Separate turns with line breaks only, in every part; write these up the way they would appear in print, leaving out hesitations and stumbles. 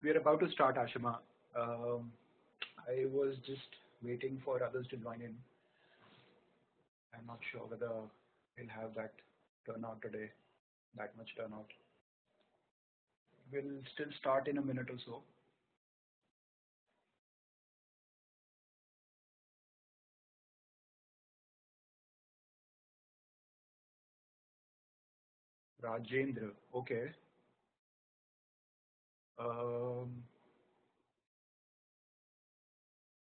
We are about to start, Ashima. I was just waiting for others to join in. I'm not sure whether we'll have that turnout today, that much turnout. We'll still start in a minute or so. Rajendra, okay.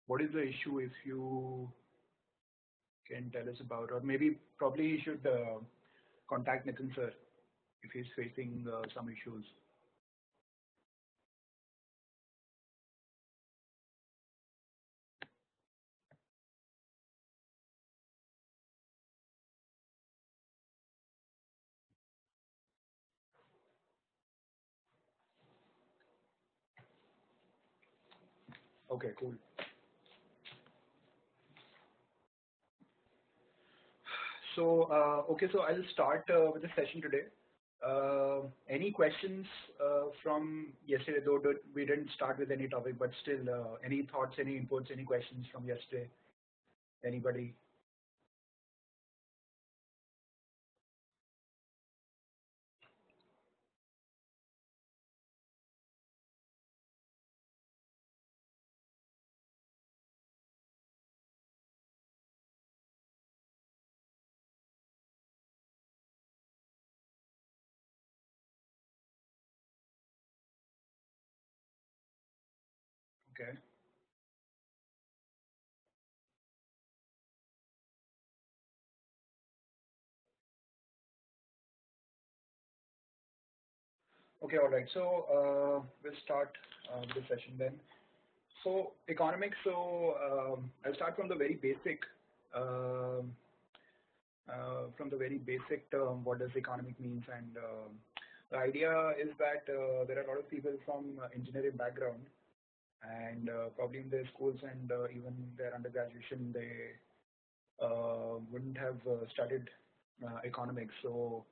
What is the issue, if you can tell us about, or probably you should contact Nitin sir if he's facing some issues. Okay, cool. So, so I'll start with the session today. Any questions from yesterday, though we didn't start with any topic, but still, any thoughts, any inputs, any questions from yesterday? Anybody? Okay. Okay, all right. So we'll start with the session then. So economics. So I'll start from the very basic. From the very basic term, what does economic means? And the idea is that there are a lot of people from engineering background, and probably in their schools and even their undergraduation, they wouldn't have studied economics. So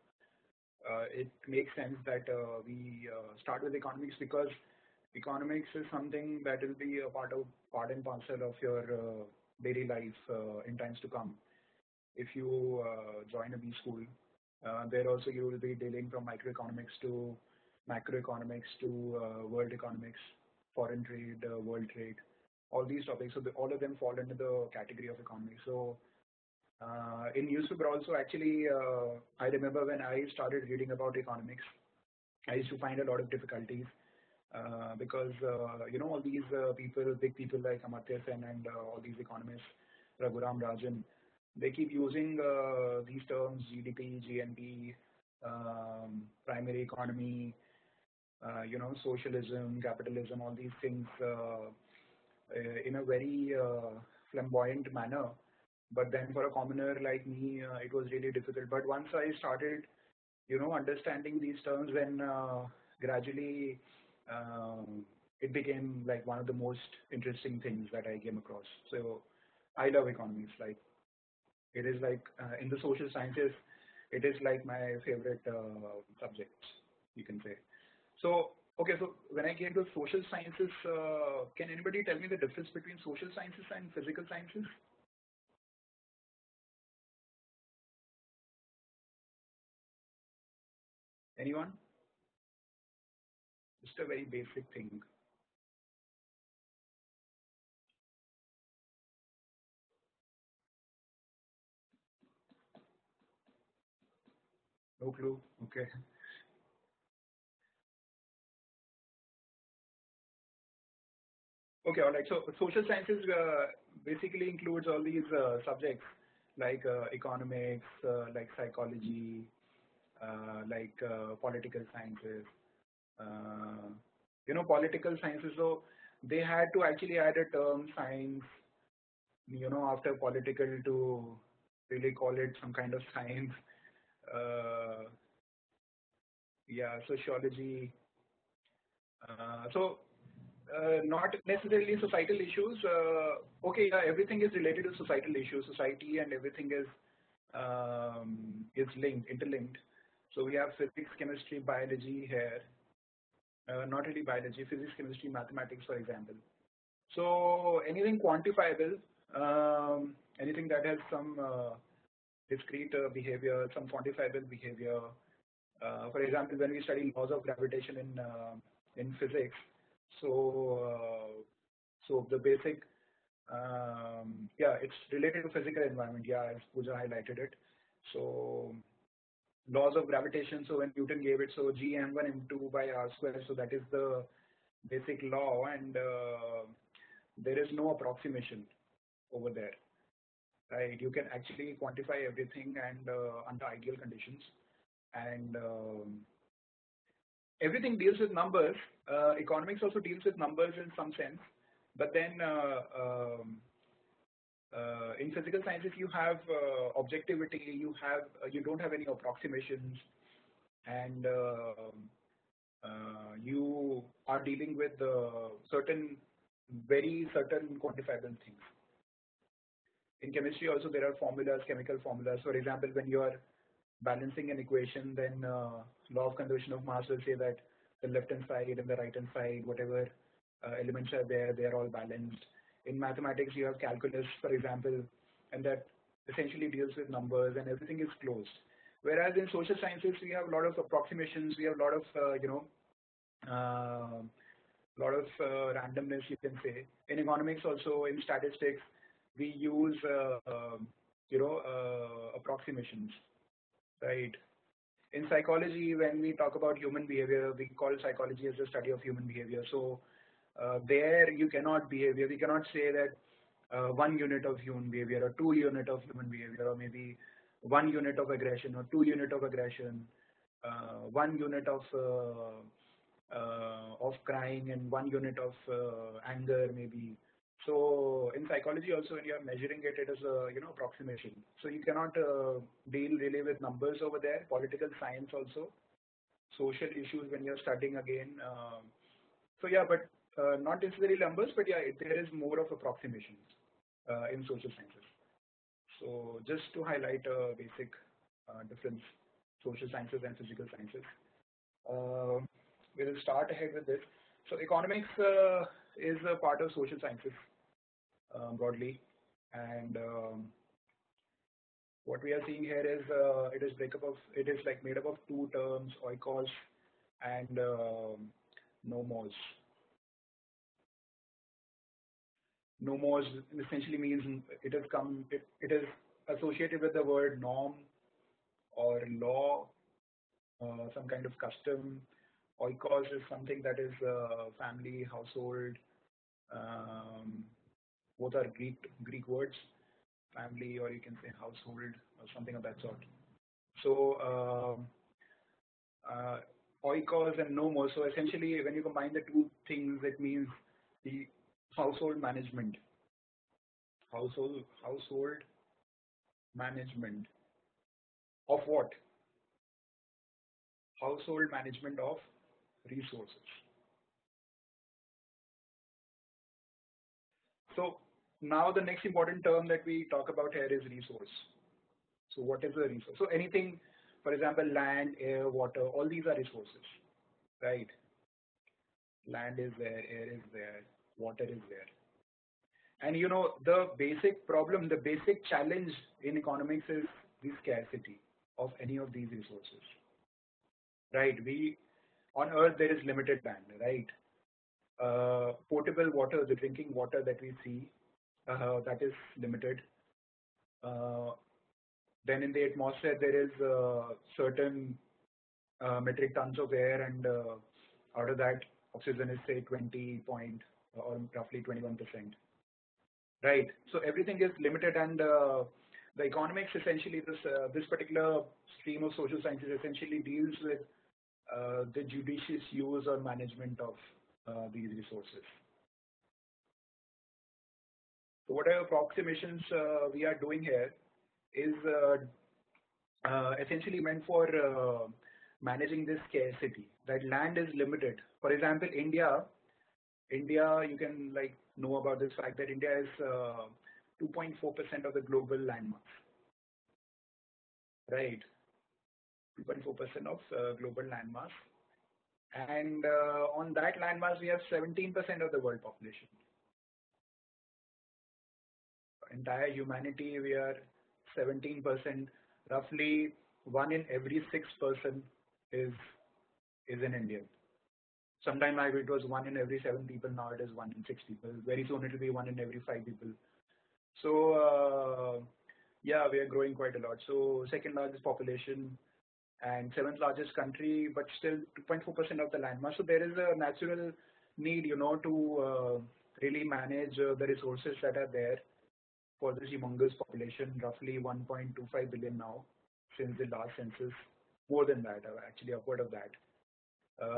it makes sense that we start with economics, because economics is something that will be a part and parcel of your daily life in times to come. If you join a B school, there also you will be dealing from microeconomics to macroeconomics to world economics, foreign trade, world trade, all these topics. So all of them fall under the category of economics. So in newspaper also, actually, I remember when I started reading about economics, I used to find a lot of difficulties because all these big people like Amartya Sen and all these economists, Raghuram Rajan, they keep using these terms: GDP, GNP, primary economy, socialism, capitalism, all these things in a very flamboyant manner. But then for a commoner like me, it was really difficult. But once I started, understanding these terms, then gradually it became like one of the most interesting things that I came across. So I love economics. Like, it is like in the social sciences, it is like my favorite subject, you can say. So, okay, so when I came to social sciences, can anybody tell me the difference between social sciences and physical sciences? Anyone? Just a very basic thing. No clue. Okay. Okay, all right. So social sciences basically includes all these subjects like economics, like psychology, like political sciences. Political sciences. So they had to actually add a term science, after political, to really call it some kind of science. Uh, yeah, sociology. Not necessarily societal issues. Okay, yeah, everything is related to societal issues. Society and everything is linked, interlinked. So we have physics, chemistry, biology here. not really biology, physics, chemistry, mathematics, for example. So anything quantifiable, anything that has some discrete behavior, some quantifiable behavior. For example, when we study laws of gravitation in physics, so so the basic yeah, it's related to physical environment. Yeah, as Pooja highlighted it. So laws of gravitation. So when Newton gave it, so g m1 m2 by r square. So that is the basic law, and there is no approximation over there, right? You can actually quantify everything and under ideal conditions, and everything deals with numbers. Economics also deals with numbers in some sense, but then in physical sciences you have objectivity, you don't have any approximations, and you are dealing with very certain quantifiable things. In chemistry also there are formulas, chemical formulas. For example, when you are balancing an equation, then law of conservation of mass will say that the left hand side and the right hand side, whatever elements are there, they are all balanced. In mathematics, you have calculus, for example, and that essentially deals with numbers, and everything is closed. Whereas in social sciences, we have a lot of approximations, we have a lot of randomness, you can say. In economics, also in statistics, we use approximations, right? In psychology, when we talk about human behavior, we call psychology as the study of human behavior. So there you cannot behavior. We cannot say that 1 unit of human behavior or 2 unit of human behavior, or maybe 1 unit of aggression or 2 unit of aggression, 1 unit of crying and 1 unit of anger, maybe. So in psychology also, when you are measuring it, it is a approximation. So you cannot deal really with numbers over there. Political science also, social issues when you are studying again. So yeah, but not necessarily numbers, but yeah, there is more of approximations in social sciences. So just to highlight a basic difference, social sciences and physical sciences. Uh, we'll start ahead with this. So economics is a part of social sciences broadly, and what we are seeing here is it is like made up of two terms, oikos and nomos. Nomos essentially means it is associated with the word norm or law, some kind of custom. Oikos is something that is family, household. Um, both are Greek words, family, or you can say household, or something of that sort. So oikos and nomos. So essentially, when you combine the two things, it means the household management. Household management of what? Household management of resources. So now the next important term that we talk about here is resource. So what is a resource? So anything, for example, land, air, water, all these are resources, right? Land is there, air is there, water is there. And the basic problem, the basic challenge in economics is the scarcity of any of these resources, right? On Earth there is limited land, right? Potable water, the drinking water that we see, that is limited. Uh, then in the atmosphere there is certain metric tons of air, and out of that oxygen is say 20 point or roughly 21%, right? So everything is limited, and the economics essentially this particular stream of social sciences essentially deals with the judicious use or management of these resources. So whatever approximations we are doing here is essentially meant for managing this scarcity. That land is limited. For example, India, you can know about this fact that India is 2.4% of the global landmass, right? 2.4% of global landmass, And on that landmass, we have 17% of the world population. Entire humanity, we are 17%. Roughly 1 in every 6 person is an Indian. Sometime it was 1 in every 7 people. Now it is 1 in 6 people. Very soon it will be 1 in every 5 people. So yeah, we are growing quite a lot. So second largest population and seventh largest country, but still 2.4% of the landmass. So there is a natural need, to really manage the resources that are there for this humongous population, roughly 1.25 billion now since the last census. More than that, actually upward of that.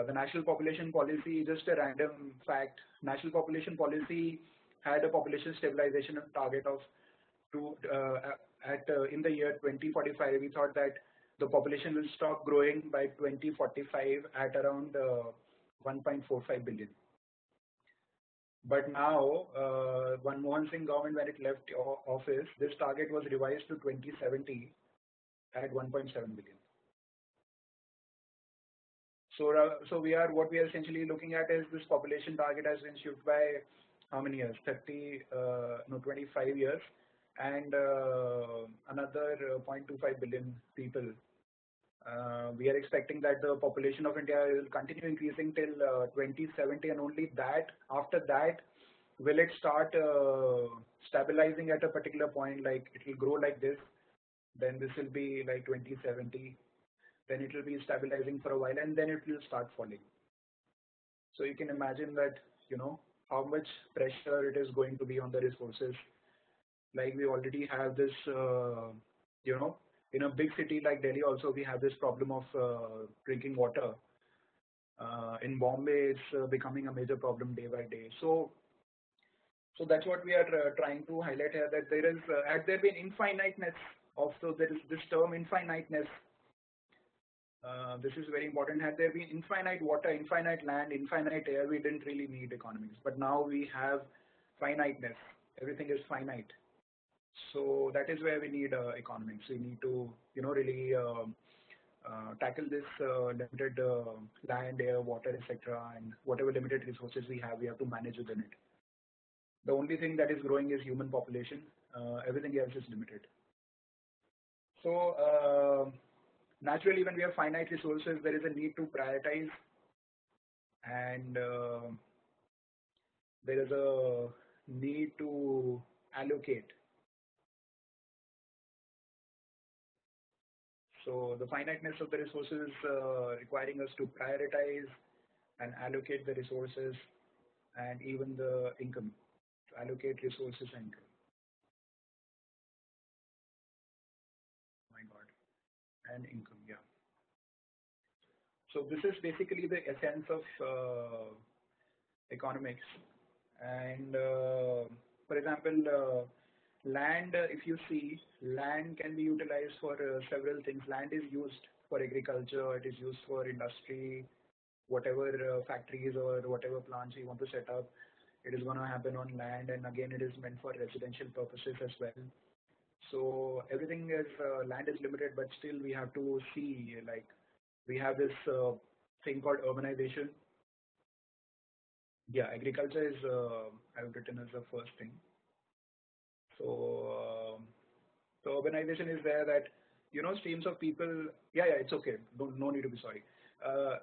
The National Population Policy, just a random fact, National Population Policy had a population stabilization target of in the year 2045. We thought that the population will stop growing by 2045 at around 1.45 billion. But now, Manmohan Singh government, when it left office, this target was revised to 2070 at 1.7 billion. So what we are essentially looking at is this population target has been shifted by how many years? 25 years, and another 0.25 billion people. We are expecting that the population of India will continue increasing till 2070, and only that after that will it start stabilizing at a particular point. Like it will grow like this, then this will be like 2070. Then it will be stabilizing for a while, and then it will start falling. So you can imagine that, how much pressure it is going to be on the resources. Like we already have this, in a big city like Delhi also we have this problem of drinking water. In Bombay, it's becoming a major problem day by day. So that's what we are trying to highlight here, that there is, had there been infiniteness also, there is this term infiniteness. This is very important. Had there been infinite water, infinite land, infinite air, we didn't really need economics. But now we have finiteness. Everything is finite. So that is where we need economics. We need to, really tackle this limited land, air, water, etc. And whatever limited resources we have to manage within it. The only thing that is growing is human population. Everything else is limited. So naturally, when we have finite resources, there is a need to prioritize, and there is a need to allocate. So the finiteness of the resources requiring us to prioritize and allocate the resources, and even the income, to allocate resources and income. My God, and income, yeah. So this is basically the essence of economics. And for example, land, if you see, land can be utilized for several things. Land is used for agriculture, it is used for industry, whatever factories or whatever plants you want to set up, it is going to happen on land, and again it is meant for residential purposes as well. So everything is, land is limited, but still we have to see, like we have this thing called urbanization. Yeah, agriculture is, I've written as the first thing. So, so urbanization is there, that streams of people. Yeah, it's okay. No need to be sorry.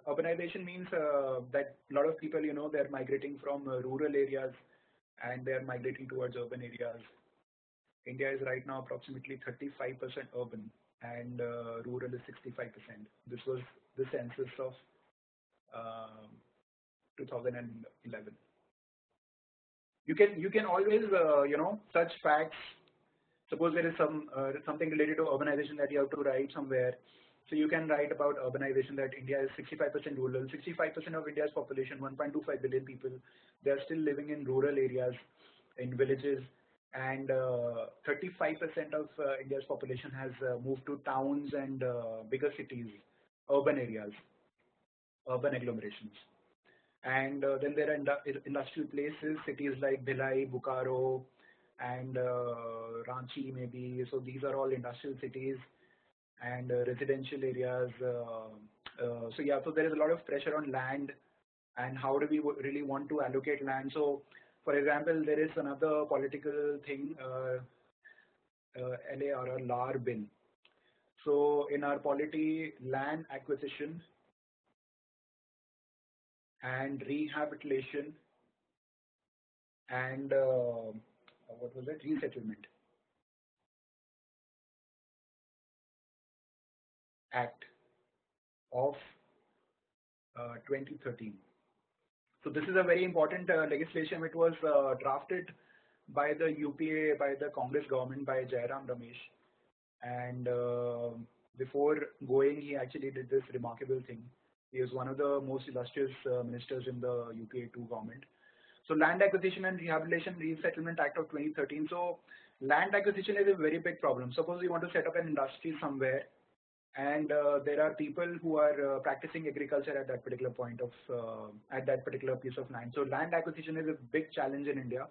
Urbanization means that a lot of people, they're migrating from rural areas and they're migrating towards urban areas. India is right now approximately 35% urban, and rural is 65%. This was the census of 2011. You can always search facts. Suppose there is something related to urbanization that you have to write somewhere. So you can write about urbanization, that India is 65% rural. 65% of India's population, 1.25 billion people, they are still living in rural areas, in villages, and 35% of India's population has moved to towns and bigger cities, urban areas, urban agglomerations. And then there are industrial places, cities like Bhilai, Bokaro, and Ranchi maybe. So these are all industrial cities, and residential areas, So yeah, so there is a lot of pressure on land, and how do we really want to allocate land? So, for example, there is another political thing, LAR bill. So in our polity, land acquisition and rehabilitation and what was it? Resettlement Act of 2013. So this is a very important legislation. It was drafted by the UPA, by the Congress government, by Jairam Ramesh. And before going, he actually did this remarkable thing. He is one of the most illustrious ministers in the UPA 2 government. So Land Acquisition and Rehabilitation Resettlement Act of 2013. So land acquisition is a very big problem. Suppose you want to set up an industry somewhere, and there are people who are practicing agriculture at that particular point of at that particular piece of land. So land acquisition is a big challenge in India.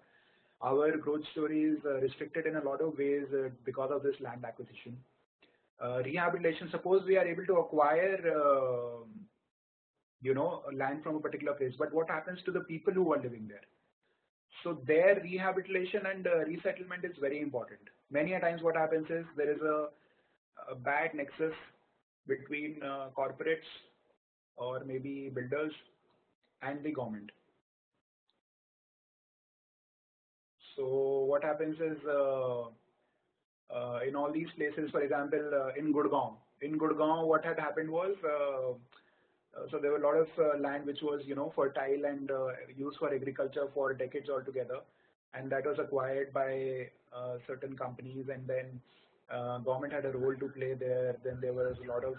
Our growth story is restricted in a lot of ways because of this land acquisition. Rehabilitation. Suppose we are able to acquire, land from a particular place, but what happens to the people who are living there? So their rehabilitation and resettlement is very important. Many a times, what happens is there is a bad nexus between corporates or maybe builders and the government. So what happens is in all these places, for example, in Gurgaon, what had happened was so there were a lot of land which was fertile and used for agriculture for decades altogether, and that was acquired by certain companies, and then government had a role to play there. Then there was a lot of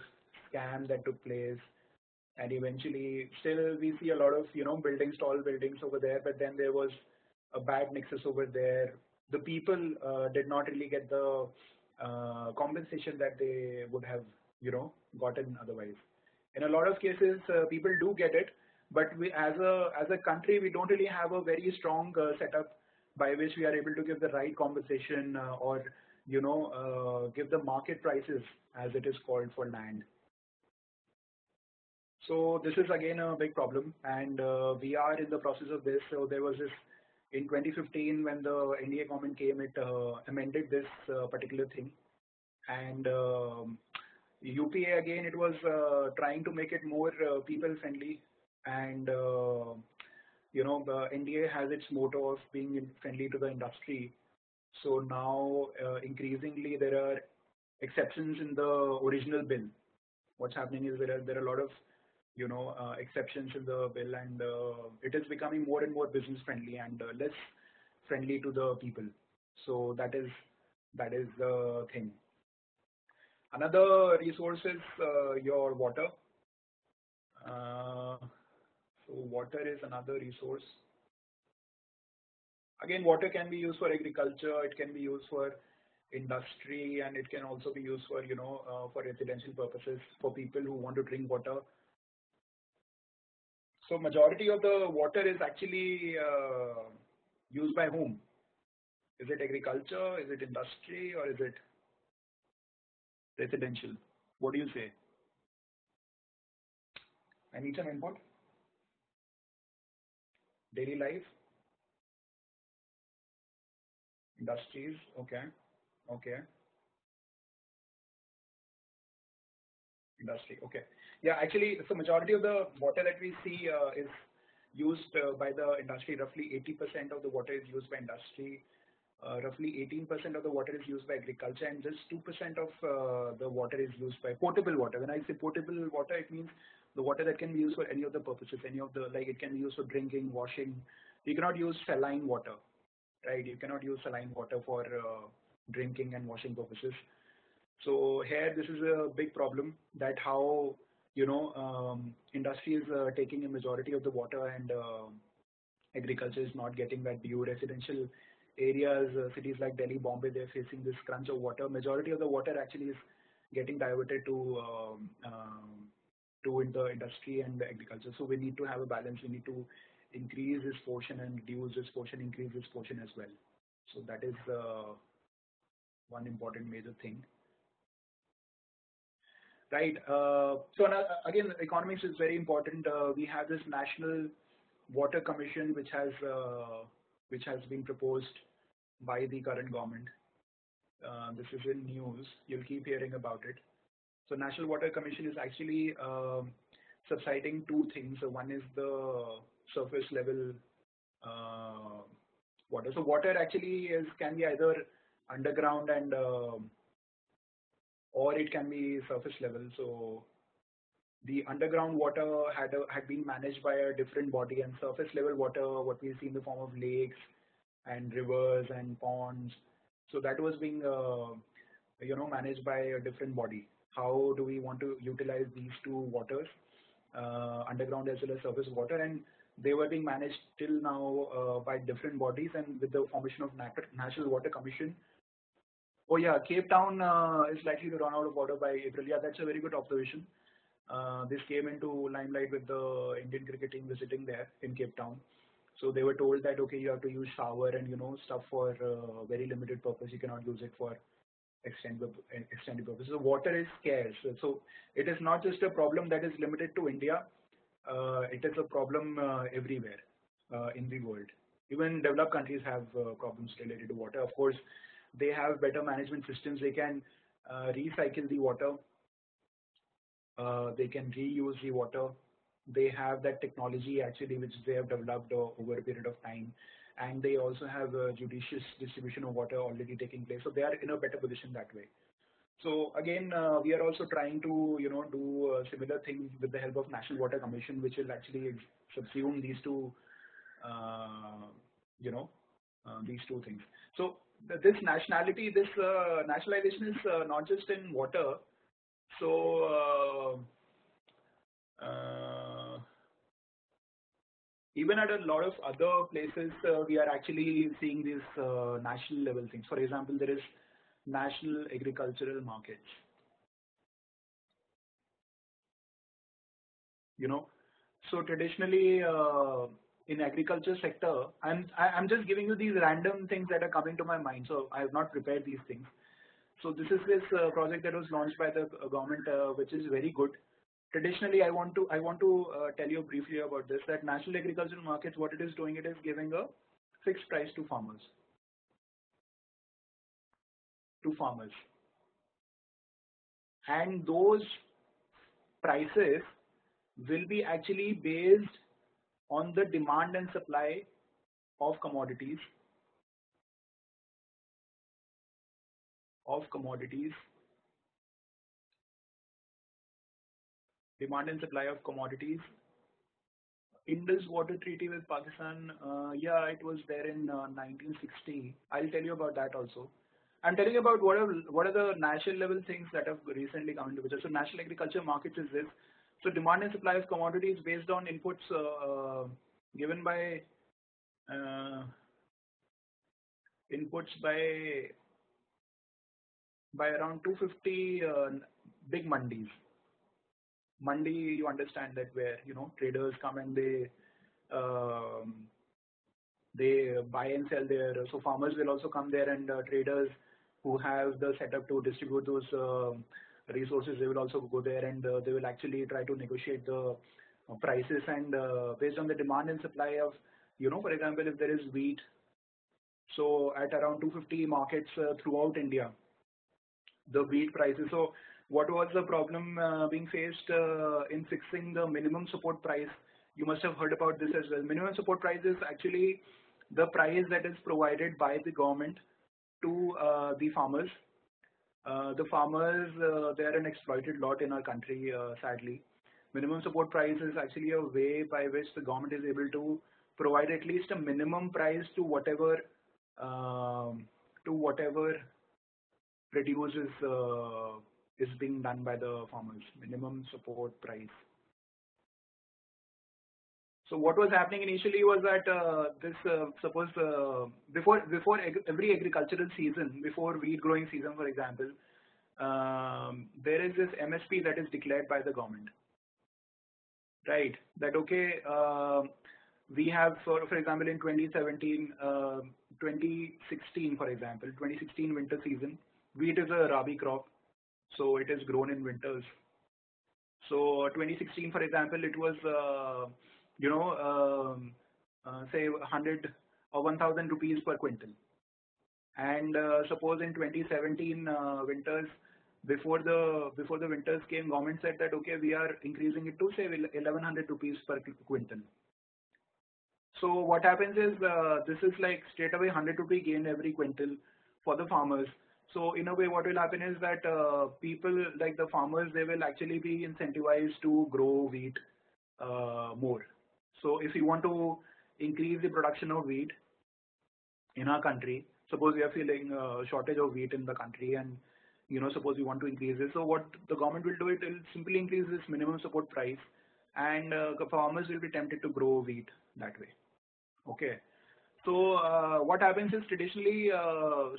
scam that took place, and eventually still we see a lot of buildings, tall buildings over there, but then there was a bad nexus over there. The people did not really get the compensation that they would have gotten otherwise. In a lot of cases, people do get it, but we as a country, we don't really have a very strong setup by which we are able to give the right compensation or give the market prices, as it is called, for land. So this is again a big problem, and we are in the process of this. So there was this in 2015 when the NDA government came, it amended this particular thing, and UPA again, it was trying to make it more people friendly, and the NDA has its motto of being friendly to the industry. So now increasingly there are exceptions in the original bill. What's happening is there are a lot of exceptions in the bill, and it is becoming more and more business friendly and less friendly to the people. So that is the thing. Another resource is your water. So water is another resource. Again, water can be used for agriculture, it can be used for industry, and it can also be used for for residential purposes for people who want to drink water. So majority of the water is actually used by whom? Is it agriculture, is it industry, or is it residential? What do you say? I need some input. Daily life, industries, okay, okay, industry, okay. Yeah, actually, so majority of the water that we see is used by the industry. Roughly 80% of the water is used by industry. Roughly 18% of the water is used by agriculture, and just 2% of the water is used by potable water. When I say potable water, it means the water that can be used for any of the purposes, like it can be used for drinking, washing. You cannot use saline water, right? You cannot use saline water for drinking and washing purposes. So here, this is a big problem, that how industry is taking a majority of the water, and agriculture is not getting that due. Residential areas, cities like Delhi, Bombay, they're facing this crunch of water. Majority of the water actually is getting diverted to in the industry and the agriculture. So we need to have a balance. We need to increase this portion and reduce this portion, increase this portion as well. So that is one important major thing. right? So now, again, economics is very important. We have this National Water Commission, which has been proposed by the current government. This is in news. You'll keep hearing about it. So National Water Commission is actually subsiding two things. So one is the surface level uh, water. So water actually can be either underground and or it can be surface level. So the underground water had been managed by a different body, and surface level water, what we see in the form of lakes and rivers and ponds. So that was being managed by a different body. How do we want to utilize these two waters, underground as well as surface water? And they were being managed till now by different bodies, and with the formation of National Water Commission. Oh yeah, Cape Town is likely to run out of water by April. Yeah, that's a very good observation. This came into limelight with the Indian cricket team visiting there in Cape Town. So they were told that okay, you have to use shower and stuff for very limited purpose. You cannot use it for extended purpose. So water is scarce. So it is not just a problem that is limited to India. It is a problem everywhere in the world. Even developed countries have problems related to water. Of course, they have better management systems. They can recycle the water. They can reuse the water. They have that technology actually which they have developed over a period of time, and they also have a judicious distribution of water already taking place. So they are in a better position that way. So again, we are also trying to do similar things with the help of National Water Commission, which will actually subsume these two you know these two things. So this nationalization is not just in water. So even at a lot of other places, we are actually seeing these national level things. For example, there is national agricultural markets. So traditionally in agriculture sector, I'm just giving you these random things that are coming to my mind. So I have not prepared these things. So this is this project that was launched by the government, which is very good. Traditionally, I want to tell you briefly about this. That national agricultural markets, what it is doing, it is giving a fixed price to farmers. And those prices will be actually based on the demand and supply of commodities, of commodities, demand and supply of commodities. Indus Water Treaty with Pakistan, yeah, it was there in 1960. I'll tell you about that also. I'm telling you about what are the national level things that have recently come into picture. So national agriculture markets is this. So demand and supply of commodities based on inputs given by uh, inputs by around 250 big mandis. Mandi, you understand that where traders come and um, they buy and sell there. So farmers will also come there, and traders who have the setup to distribute those resources, they will also go there, and they will actually try to negotiate the prices, and based on the demand and supply of, for example, if there is wheat, so at around 250 markets throughout India, the wheat prices. So what was the problem being faced in fixing the minimum support price? You must have heard about this as well. Minimum support price is actually the price that is provided by the government to the farmers. They are an exploited lot in our country, sadly. Minimum support price is actually a way by which the government is able to provide at least a minimum price to whatever produce is being done by the farmers. Minimum support price. So what was happening initially was that suppose before every agricultural season, before wheat growing season, for example, there is this MSP that is declared by the government, right? That okay, we have for example in 2017, 2016, for example, 2016 winter season, wheat is a rabi crop, so it is grown in winters. So 2016, for example, it was you know say 100 or 1,000 rupees per quintal. And suppose in 2017 winters, before the winters came, government said that okay, we are increasing it to say 1,100 rupees per quintal. So what happens is this is like straight away 100 rupee gain every quintal for the farmers. So in a way, what will happen is that people like the farmers, they will actually be incentivized to grow wheat more. So if you want to increase the production of wheat in our country, suppose we are feeling shortage of wheat in the country, and suppose we want to increase it. So what the government will do, it will simply increase this minimum support price, and the farmers will be tempted to grow wheat that way. Okay. So what happens is traditionally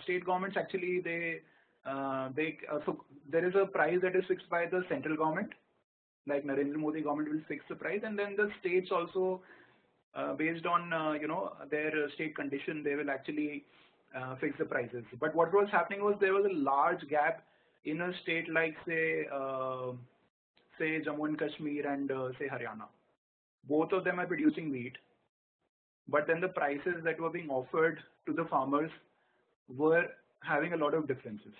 state governments actually so there is a price that is fixed by the central government, like Narendra Modi government will fix the price, and then the states also based on their state condition, they will actually fix the prices. But what was happening was there was a large gap in a state like say Jammu and Kashmir and say Haryana. Both of them are producing wheat, but then the prices that were being offered to the farmers were having a lot of differences.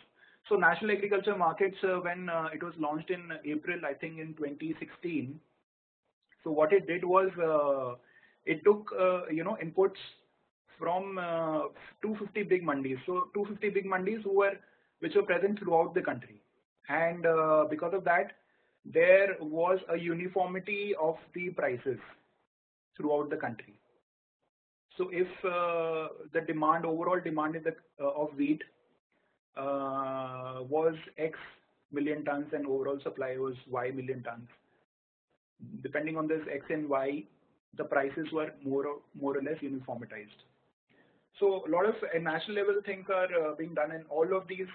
So national agriculture markets, when it was launched in April, I think in 2016. So what it did was it took inputs from 250 big mandis. So 250 big mandis which were present throughout the country, and because of that, there was a uniformity of the prices throughout the country. So if the overall demand in of wheat was X million tons and overall supply was Y million tons, depending on this X and Y, the prices were more or less uniformitized. So a lot of national level things are being done, and all of these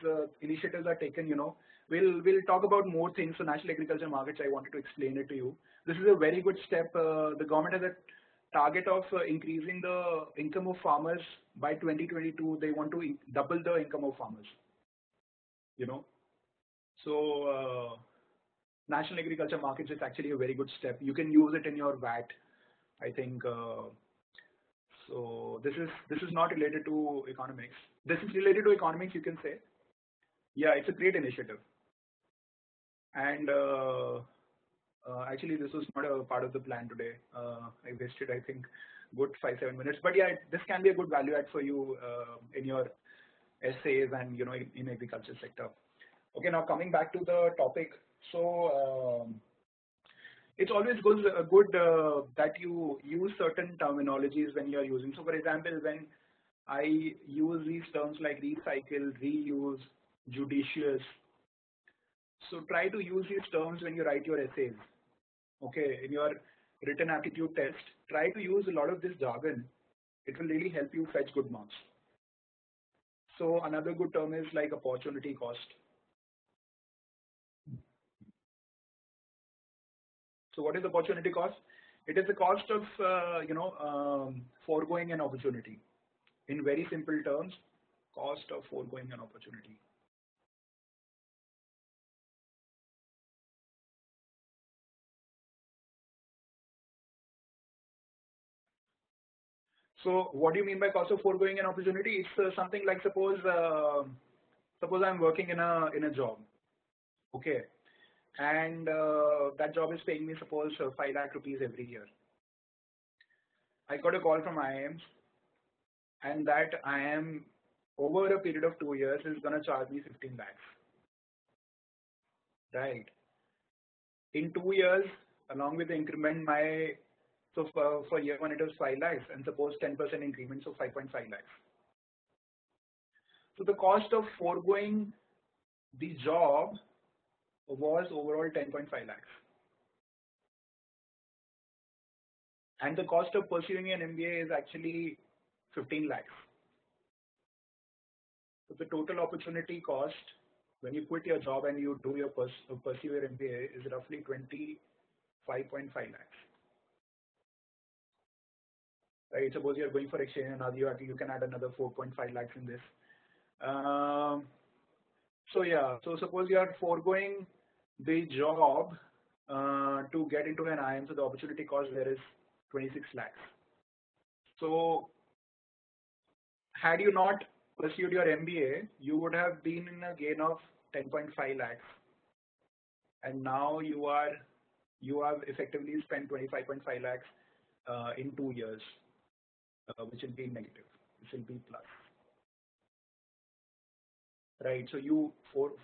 initiatives are taken. We'll talk about more things. So national agriculture markets, I wanted to explain it to you. This is a very good step. The government has a target of increasing the income of farmers by 2022. They want to double the income of farmers. So national agriculture markets is actually a very good step. You can use it in your VAT, I think. So this is not related to economics. This is related to economics, you can say. Yeah, it's a great initiative. And actually, this was not a part of the plan today. I wasted, I think, good 5-7 minutes. But yeah, this can be a good value add for you in your essays and in agriculture sector. Okay, now coming back to the topic. So it's always good that you use certain terminologies when you are using. So for example, when I use these terms like recycle, reuse, judicious, so try to use these terms when you write your essays. Okay, in your written aptitude test, try to use a lot of this jargon. It will really help you fetch good marks. So another good term is like opportunity cost. So what is opportunity cost? It is the cost of foregoing an opportunity. In very simple terms, cost of foregoing an opportunity. So what do you mean by cost of foregoing an opportunity? It's something like suppose I'm working in a job, okay, and that job is paying me suppose 5 lakh rupees every year. I got a call from IIMs, and that IIM over a period of 2 years is going to charge me 15 lakhs, right? In 2 years, along with the increment, so for year one it was 5 lakhs, and suppose 10% increment, so 5.5 lakhs. So the cost of foregoing the job was overall 10.5 lakhs. And the cost of pursuing an MBA is actually 15 lakhs. So the total opportunity cost when you quit your job and you do your pursue your MBA is roughly 25.5 lakhs. Right? Suppose you are going for exchange and you can add another 4.5 lakhs in this. So yeah, so suppose you are foregoing the job to get into an IIM, so the opportunity cost there is 26 lakhs. So had you not pursued your MBA, you would have been in a gain of 10.5 lakhs, and now you have effectively spent 25.5 lakhs in 2 years, which will be negative. This will be plus, right? So you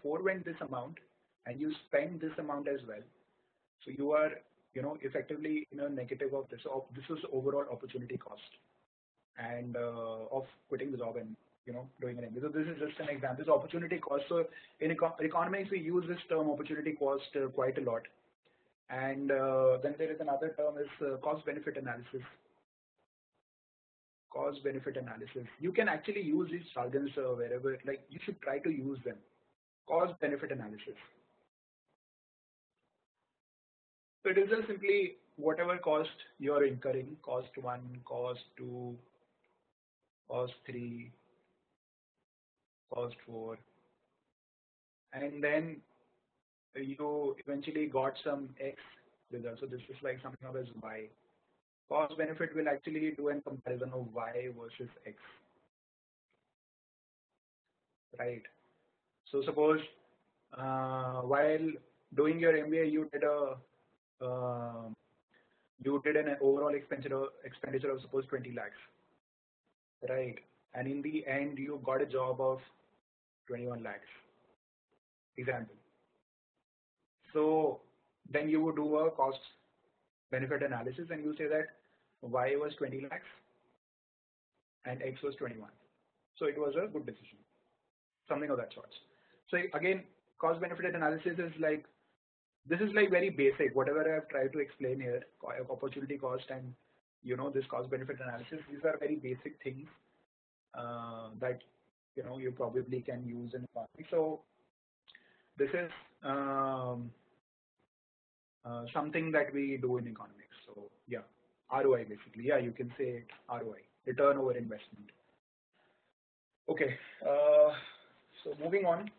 forewent this amount, and you spend this amount as well. So you are, effectively in a negative of this. So this is overall opportunity cost, and of quitting the job and doing an MBA. So this is just an example. This opportunity cost. So in economics, we use this term opportunity cost quite a lot. And then there is another term is cost benefit analysis. Cost benefit analysis. You can actually use these jargons wherever, like you should try to use them. Cost benefit analysis. So it is just simply whatever cost you are incurring, cost 1, cost 2, cost 3, cost 4, and then you eventually got some X result. So this is like something of as Y. Cost benefit will actually do a comparison of Y versus X, right? So suppose while doing your MBA, you did an overall expenditure of suppose 20 lakhs, right? And in the end, you got a job of 21 lakhs, example. So then you would do a cost benefit analysis, and you say that Y was 20 lakhs and X was 21. So it was a good decision, something of that sort. So again, cost benefit analysis is like, this is like very basic. Whatever I have tried to explain here, opportunity cost and this cost benefit analysis, these are very basic things that you probably can use in economics. So this is something that we do in economics. So yeah, ROI basically. Yeah, you can say ROI, return over investment. Okay, so moving on.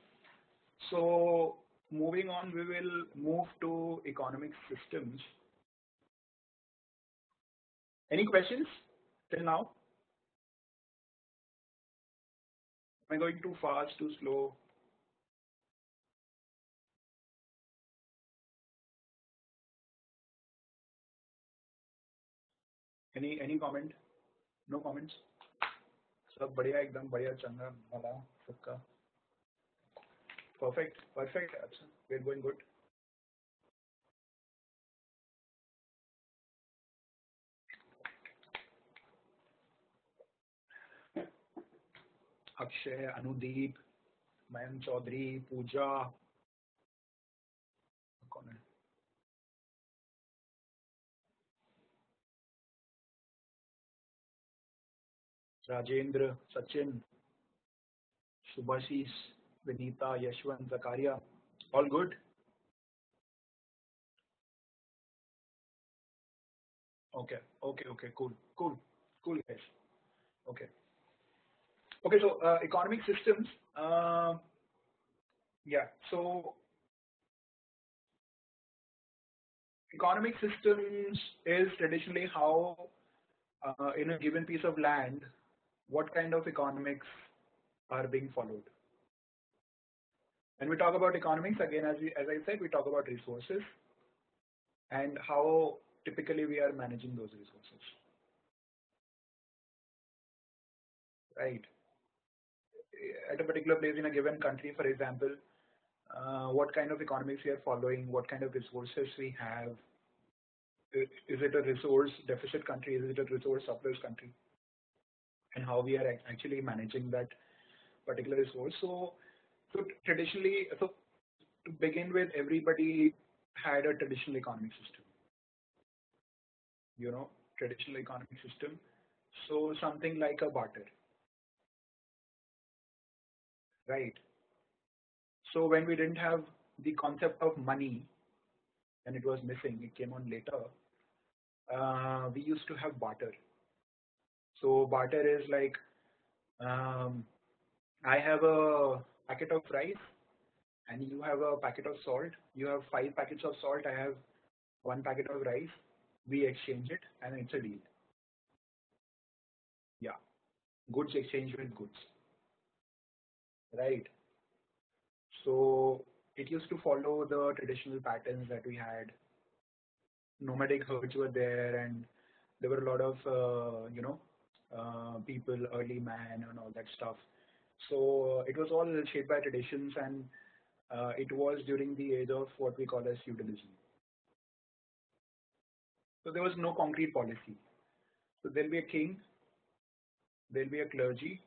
So moving on, we will move to economic systems. Any questions till now? Am I going too fast, too slow? Any comment? No comments? सब बढ़िया एकदम बढ़िया चल रहा वाला सबका perfect अच्छा we're going good. Akshay, Anudeep, Mayank Chaudhary, पूजा, कौन है? Rajendra, Sachin, Subhashis, Vinita, Yashwant, Zakaria, all good? Okay, cool guys. Okay, so economic systems, yeah, so economic systems is traditionally how in a given piece of land, what kind of economics are being followed. When we talk about economics, again, as I said, we talk about resources and how typically we are managing those resources, right? At a particular place in a given country, for example, what kind of economics we are following, what kind of resources we have. Is it a resource deficit country? Is it a resource surplus country? And how we are actually managing that particular resource. So traditionally, so to begin with, everybody had a traditional economic system. Traditional economic system. So something like a barter, right? So when we didn't have the concept of money, and it was missing, it came on later. We used to have barter. So barter is like, I have a packet of rice and you have a packet of salt. You have 5 packets of salt. I have one packet of rice, we exchange it, and it's a deal. Yeah, goods exchange with goods, right? So it used to follow the traditional patterns that we had. Nomadic herds were there, and there were a lot of people, early man, and all that stuff. So it was all shaped by traditions, and it was during the age of what we call as feudalism. So there was no concrete policy. So there'll be a king, there'll be a clergy,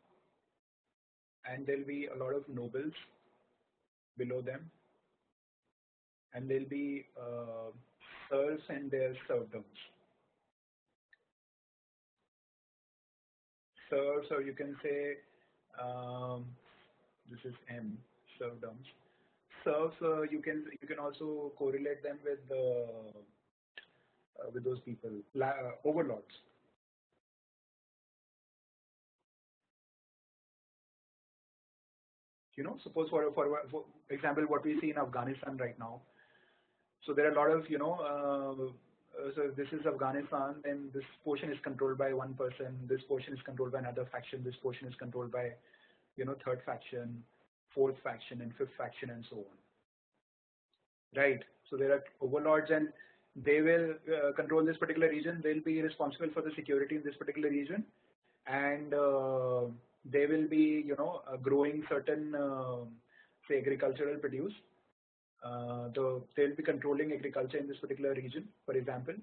and there'll be a lot of nobles below them, and there'll be serfs and their serfdoms. Serfs, or you can say, um, this is M, serfdoms. Serfs, you can also correlate them with those people, overlords. Suppose for example, what we see in Afghanistan right now. So there are a lot of so if this is Afghanistan, then this portion is controlled by one person. This portion is controlled by another faction. This portion is controlled by third faction, fourth faction, and fifth faction, and so on. Right. So there are overlords, and they will control this particular region. They'll be responsible for the security in this particular region, and they will be, growing certain, say, agricultural produce. They'll be controlling agriculture in this particular region, for example,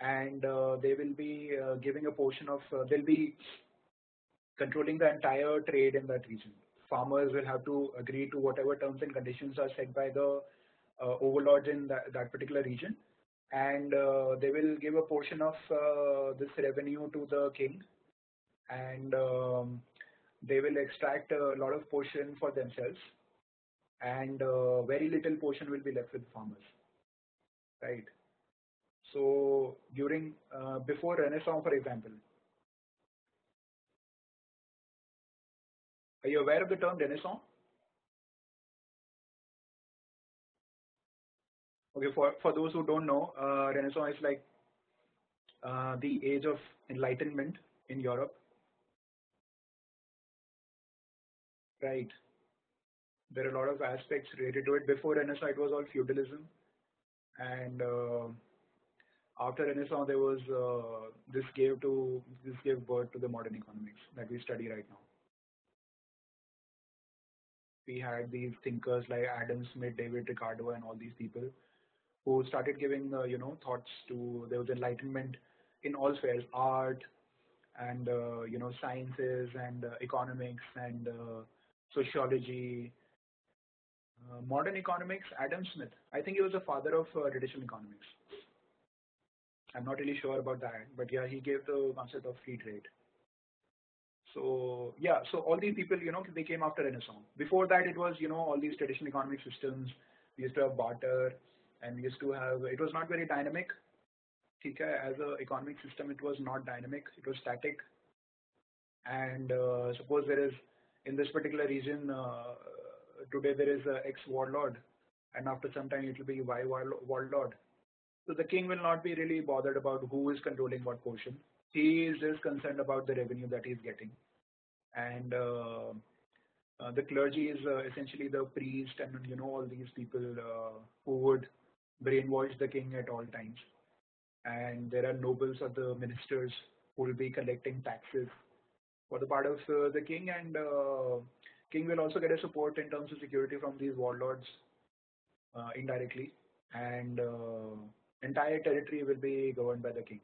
and they will be giving a portion of. They'll be controlling the entire trade in that region. Farmers will have to agree to whatever terms and conditions are set by the overlords in that particular region, and they will give a portion of this revenue to the king, and they will extract a lot of portion for themselves, and very little portion will be left with farmers, right? So during before Renaissance, for example, are you aware of the term Renaissance? Okay, for those who don't know, Renaissance is like the age of enlightenment in Europe, right? There are a lot of aspects related to it. Before Renaissance, it was all feudalism, and after Renaissance, there was this gave birth to the modern economics that we study right now. We had these thinkers like Adam Smith, David Ricardo, and all these people who started giving thoughts to. There was enlightenment in all spheres, art and sciences and economics and sociology. Modern economics, Adam Smith. I think he was the father of traditional economics. I'm not really sure about that, but yeah, he gave the concept of free trade. So yeah, so all these people, they came after Renaissance. Before that, it was all these traditional economic systems. We used to have barter, and we used to have. It was not very dynamic. Okay, as an economic system, it was not dynamic. It was static. And suppose there is in this particular region today there is a X warlord, and after some time it will be Y warlord. So the king will not be really bothered about who is controlling what portion. He is just concerned about the revenue that he is getting, and the clergy is essentially the priest and all these people who would brainwash the king at all times. And there are nobles or the ministers who will be collecting taxes for the part of the king, and king will also get a support in terms of security from these warlords indirectly, and entire territory will be governed by the king.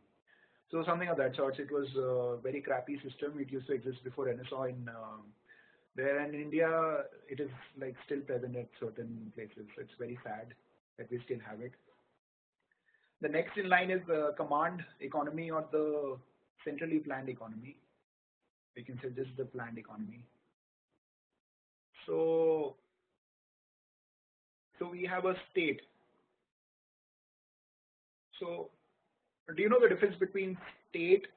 So something of that sort. It was a very crappy system. It used to exist before Renaissance in there, and in India it is like still present at certain places. It's very sad that we still have it. The next in line is the command economy or the centrally planned economy. We can say this is the planned economy. So, so we have a state. So, do you know the difference between state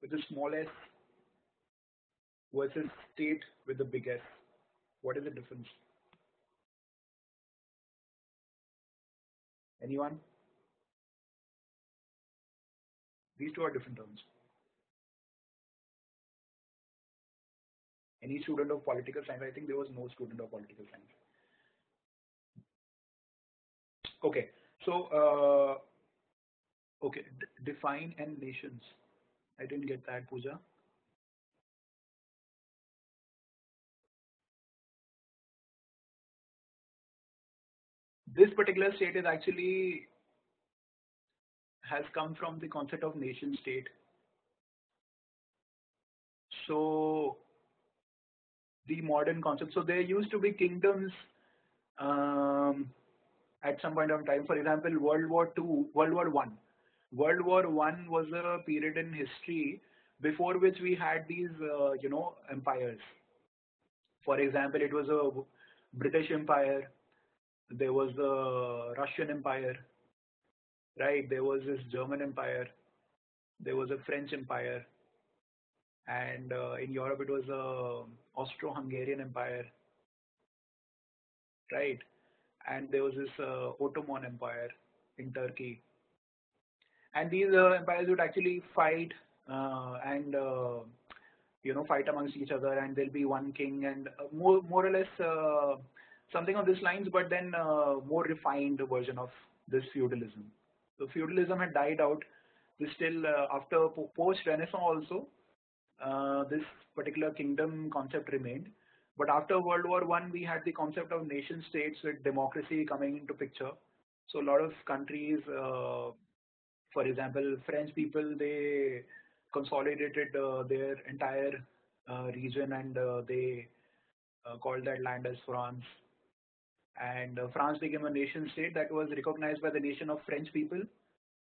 with the small s versus state with the big S? What is the difference? Anyone? These two are different terms. Any student of political science? I think there was no student of political science. Okay, so okay, define and nations. I didn't get that, Pooja. This particular state is actually has come from the concept of nation state. So the modern concept. So there used to be kingdoms um, at some point of time. For example, World War One. World War One was a period in history before which we had these, empires. For example, it was a British Empire. There was the Russian Empire, right? There was this German Empire. There was a French Empire, and in Europe it was a Austro-Hungarian Empire, right? And there was this Ottoman Empire in Turkey, and these empires would actually fight and fight amongst each other, and there'll be one king, and more or less something of these lines, but then more refined version of this feudalism. So feudalism had died out. This still after post Renaissance also this particular kingdom concept remained. But after World War One, we had the concept of nation states with democracy coming into picture. So a lot of countries, for example, French people, they consolidated their entire region, and they called that land as France. And France became a nation state that was recognized by the nation of French people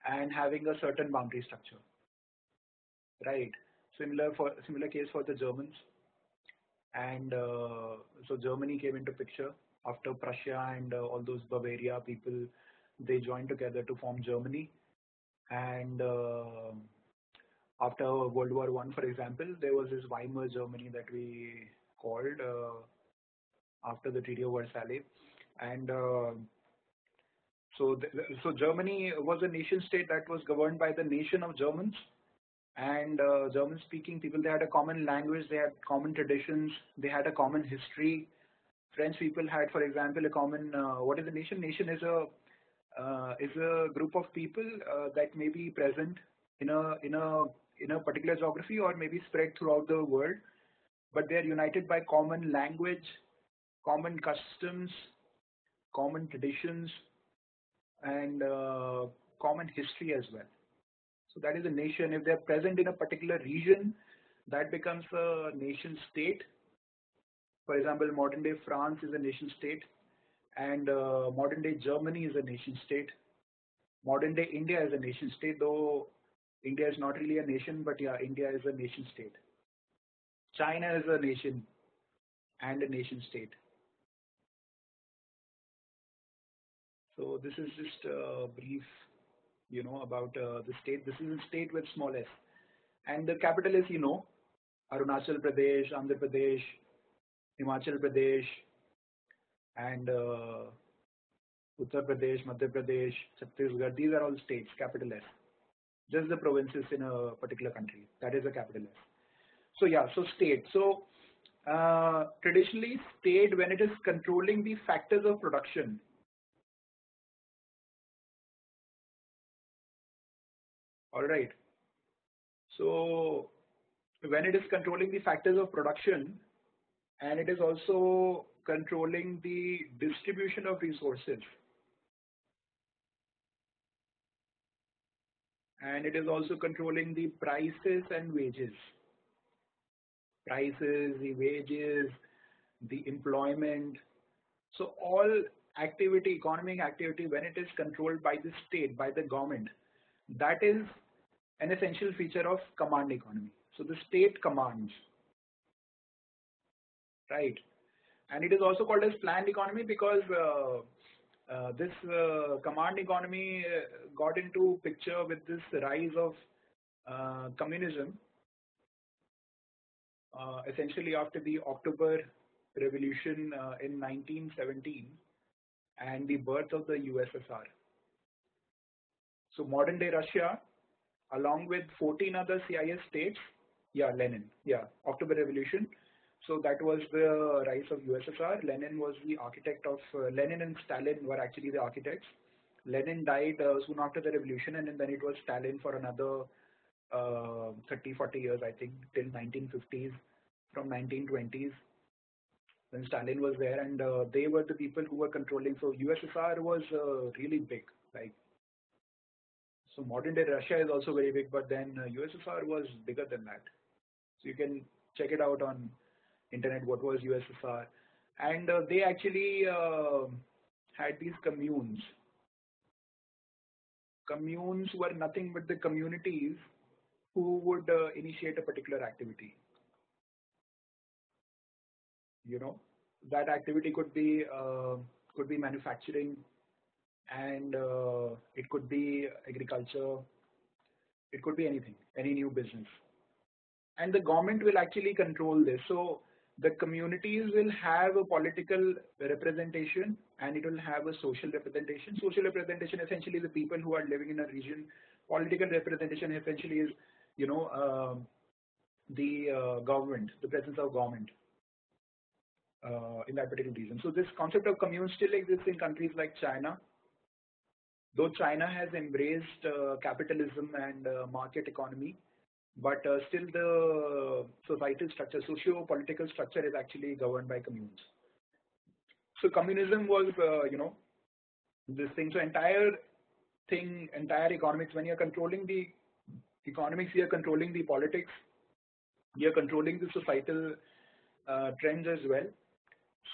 and having a certain boundary structure, right? Similar case for the Germans, and so Germany came into picture after Prussia and all those Bavaria people. They joined together to form Germany, and after World War One, for example, there was this Weimar Germany that we called after the Treaty of Versailles, and so Germany was a nation state that was governed by the nation of Germans, and German-speaking people. They had a common language, they had common traditions, they had a common history. French people had, for example, a common. What is a nation? Nation is a group of people that may be present in a particular geography or maybe spread throughout the world, but they are united by common language, common customs, common traditions, and common history as well. So that is a nation. If they are present in a particular region, that becomes a nation state. For example, modern day France is a nation state, and modern day Germany is a nation state. Modern day India is a nation state, though India is not really a nation, but yeah, India is a nation state. China is a nation and a nation state. So this is just a brief, about the state. This is a state with small s, and the capital is, Arunachal Pradesh, Andhra Pradesh, Himachal Pradesh, and Uttar Pradesh, Madhya Pradesh, Chhattisgarh. These are all states, capital S. Just the provinces in a particular country. That is a capital S. So yeah, so state. So traditionally, state, when it is controlling the factors of production. All right. So when it is controlling the factors of production, and it is also controlling the distribution of resources, and it is also controlling the prices and wages. Prices, the wages, the employment. So all activity, economic activity, when it is controlled by the state, by the government, that is an essential feature of command economy. So the state commands, right? And it is also called as planned economy because this command economy got into picture with this rise of communism, essentially after the October Revolution in 1917 and the birth of the USSR. So modern day Russia, along with 14 other CIS states. Yeah, Lenin. Yeah, October Revolution. So that was the rise of USSR. Lenin was the architect of. Lenin and Stalin were actually the architects. Lenin died soon after the revolution, and then it was Stalin for another 30, 40 years, I think, till 1950s, from 1920s, when Stalin was there, and they were the people who were controlling. So USSR was really big. Like, so modern day Russia is also very big, but then USSR was bigger than that. So you can check it out on internet. What was USSR? And they actually had these communes. Communes were nothing but the communities who would initiate a particular activity. You know, that activity could be manufacturing, and it could be agriculture, it could be anything, any new business, and the government will actually control this. So the communities will have a political representation, and it will have a social representation. Social representation essentially the people who are living in a region. Political representation essentially is, you know, the government, the presence of government in that particular region. So this concept of commune still exists in countries like China, though China has embraced capitalism and market economy, but still the societal structure, socio-political structure is actually governed by communes. So communism was, this thing. So entire thing, entire economics, when you're controlling the economics, you're controlling the politics, you're controlling the societal trends as well.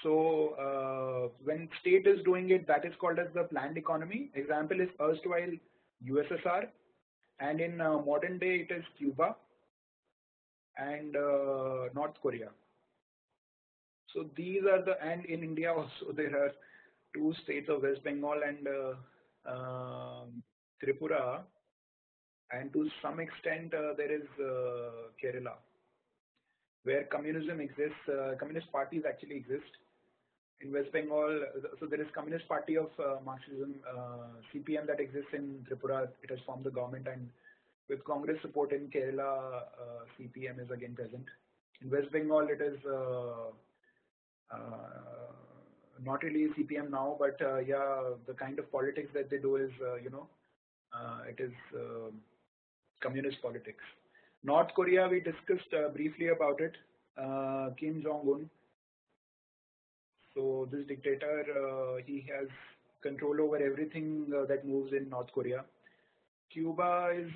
So when state is doing it, that is called as the planned economy. Example is erstwhile USSR, and in modern day it is Cuba and North Korea. So these are the, and in India also there are two states of West Bengal and Tripura, and to some extent there is Kerala, where communism exists. Communist parties actually exist. In West Bengal, so there is Communist Party of Marxism, CPM, that exists in Tripura. It has formed the government, and with Congress support in Kerala, CPM is again present. In West Bengal, it is not really CPM now, but yeah, the kind of politics that they do is, it is communist politics. North Korea, we discussed briefly about it. Kim Jong-un. So this dictator, he has control over everything that moves in North Korea. Cuba is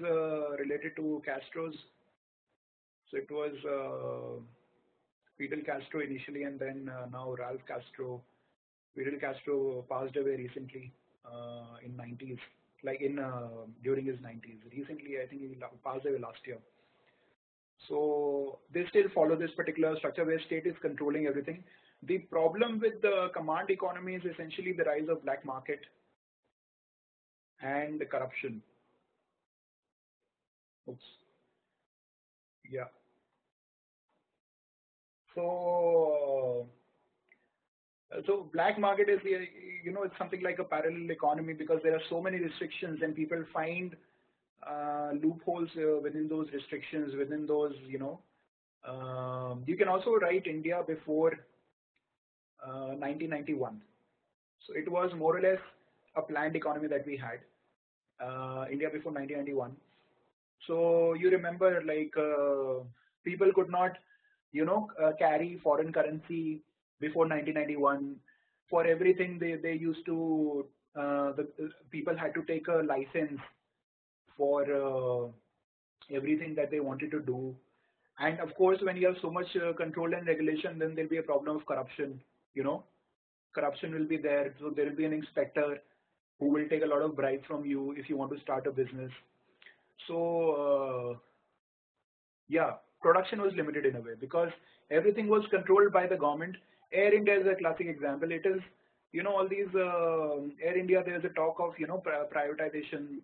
related to Castro's. So it was Fidel Castro initially, and then now Ralph Castro. Fidel Castro passed away recently in 90s, like in during his 90s. Recently, I think he passed away last year. So they still follow this particular structure where state is controlling everything. The problem with the command economy is essentially the rise of black market and corruption. Oops. Yeah. So, so black market is, it's something like a parallel economy because there are so many restrictions and people find loopholes within those restrictions, within those, you can also write India before 1991. So it was more or less a planned economy that we had, India before 1991. So you remember, like, people could not, carry foreign currency before 1991. For everything, they used to, the people had to take a license for everything that they wanted to do. And of course, when you have so much control and regulation, then there'll be a problem of corruption. Corruption will be there. So there will be an inspector who will take a lot of bribe from you if you want to start a business. So yeah, production was limited in a way because everything was controlled by the government. Air India is a classic example. It is, all these Air India. There is a talk of privatization.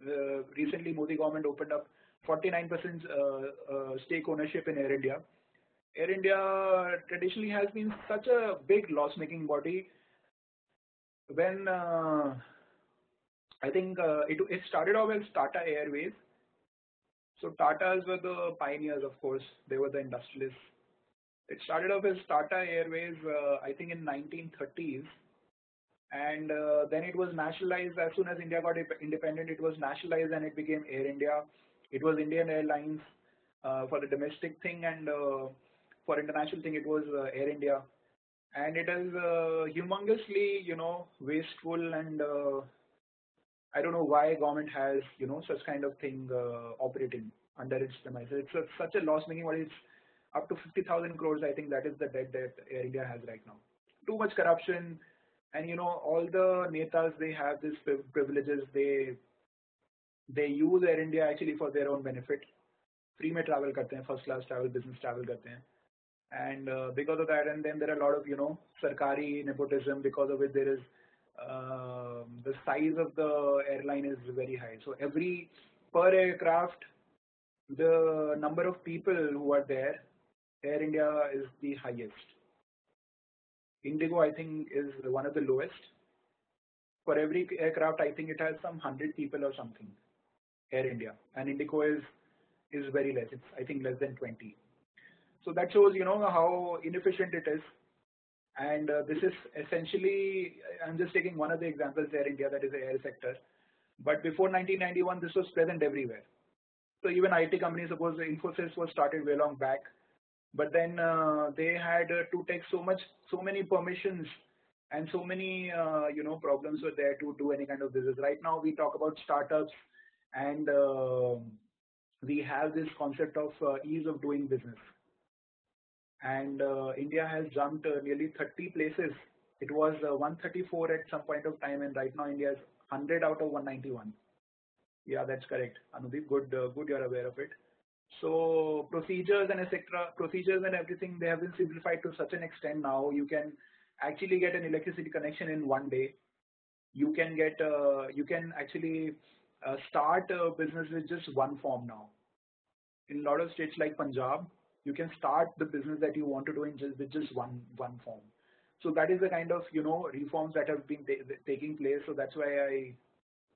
Recently, Modi government opened up 49% stake ownership in Air India. Air India traditionally has been such a big loss-making body. When I think it started off as Tata Airways. So Tatas were the pioneers, of course. They were the industrialists. It started off as Tata Airways, I think in 1930s, and then it was nationalized as soon as India got independent. It was nationalized and it became Air India. It was Indian Airlines for the domestic thing, and for international thing it was Air India. And it is humongously, wasteful, and I don't know why government has, such kind of thing operating under its premises. It's such a loss making. What is up to 50,000 crores? I think that is the debt that Air India has right now. Too much corruption, and all the netas, they have these privileges. They use Air India actually for their own benefit. Free में travel करते हैं, first class travel, business travel करते हैं. And because of that, and then there are a lot of sarkari nepotism, because of it there is the size of the airline is very high. So every per aircraft, the number of people who are there, Air India is the highest. Indigo, I think, is one of the lowest. For every aircraft, I think it has some 100 people or something, Air India, and Indigo is very less. It's, I think, less than 20. So that shows, how inefficient it is. And this is essentially, I'm just taking one of the examples, Air India, that is the air sector. But before 1991, this was present everywhere. So even IT companies, suppose Infosys was started way long back, but then they had to take so many permissions, and so many problems were there to do any kind of business. Right now we talk about startups, and we have this concept of ease of doing business. And India has jumped nearly 30 places. It was 134 at some point of time, and right now India is 100 out of 191. Yeah, that's correct. Anudeep, good you're aware of it. So procedures and etc., procedures and everything, they have been simplified to such an extent now. You can actually get an electricity connection in one day. You can actually start a business with just one form now. In a lot of states like Punjab, you can start the business that you want to do with just one form. So that is the kind of reforms that have been taking place. So that's why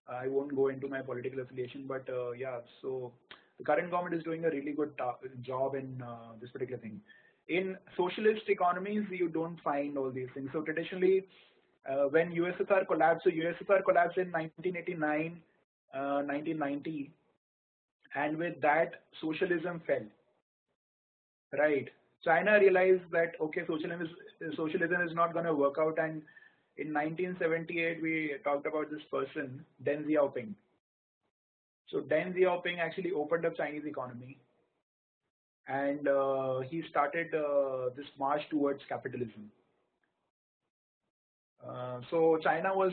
I won't go into my political affiliation, but yeah. So the current government is doing a really good job in this particular thing. In socialist economies, you don't find all these things. So traditionally, when USSR collapsed, so USSR collapsed in 1989, 1990, and with that, socialism fell. Right. China realized that okay, socialism is not going to work out, and in 1978 we talked about this person, Deng Xiaoping. So Deng Xiaoping actually opened up Chinese economy, and he started this march towards capitalism. So China was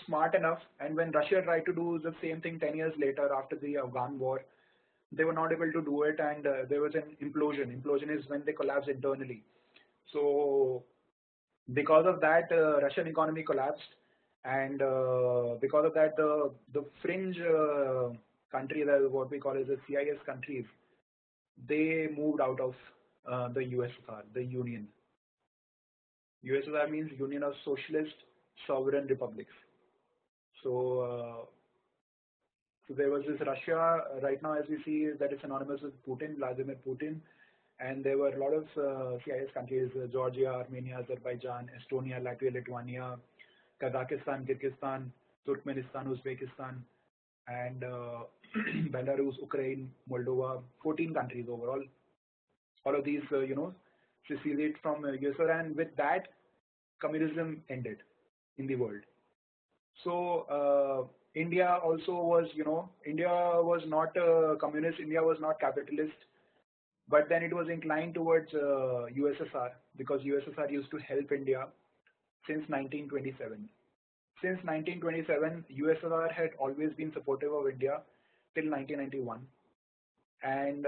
smart enough, and when Russia tried to do the same thing 10 years later after the Afghan war, they were not able to do it, and there was an implosion. Implosion is when they collapse internally. So because of that, Russian economy collapsed, and because of that, the fringe countries, what we call as the CIS countries, they moved out of the USSR, the Union. USSR means Union of Socialist Sovereign Republics. So so there was this Russia, right now as we see, that is synonymous with Putin, Vladimir Putin, and there were a lot of CIS countries, Georgia, Armenia, Azerbaijan, Estonia, Latvia, Lithuania, Kazakhstan, Kyrgyzstan, Turkmenistan, Uzbekistan, and Belarus, Ukraine, Moldova, 14 countries overall. All of these, seceded from USSR, and with that, communism ended in the world. So India also was, India was not communist, India was not capitalist, but then it was inclined towards USSR, because USSR used to help India since 1927. Since 1927, USSR had always been supportive of India till 1991, and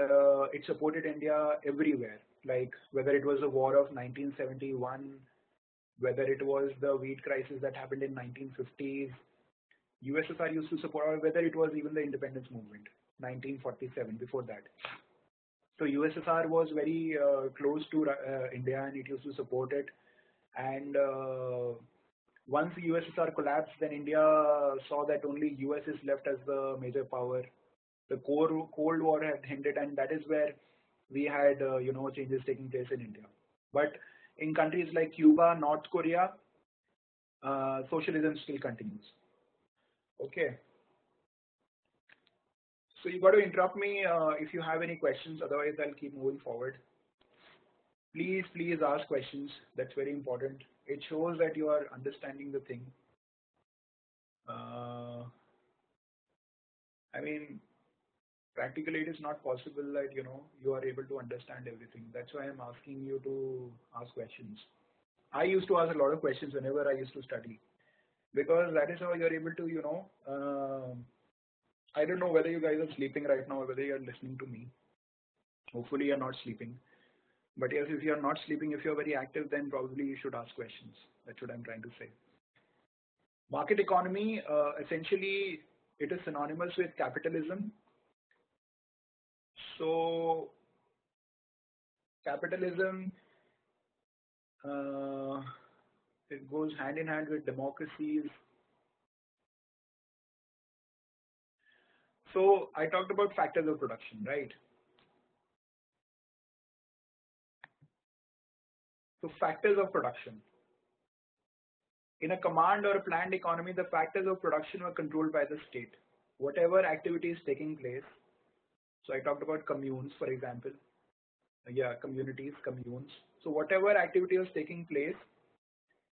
it supported India everywhere, like whether it was the war of 1971, whether it was the wheat crisis that happened in 1950s. USSR used to support, or whether it was even the independence movement, 1947, before that. So USSR was very close to India, and it used to support it. And once USSR collapsed, then India saw that only US is left as the major power. The Cold War had ended, and that is where we had changes taking place in India. But in countries like Cuba, North Korea, socialism still continues. Okay. So you got to interrupt me if you have any questions. Otherwise, I'll keep moving forward. Please ask questions. That's very important. It shows that you are understanding the thing. I mean, practically it is not possible that you are able to understand everything. That's why I'm asking you to ask questions. I used to ask a lot of questions whenever I used to study, because that is how you're able to I don't know whether you guys are sleeping right now or whether you're listening to me. Hopefully you're not sleeping. But yes, if you're not sleeping, if you're very active, then probably you should ask questions. That's what I'm trying to say. Market economy, essentially, it is synonymous with capitalism. So, capitalism, it goes hand in hand with democracies. So, I talked about factors of production, right? So, factors of production. In a command or a planned economy, the factors of production were controlled by the state. Whatever activity is taking place, so I talked about communes, for example. Yeah, communities, communes. So whatever activity was taking place,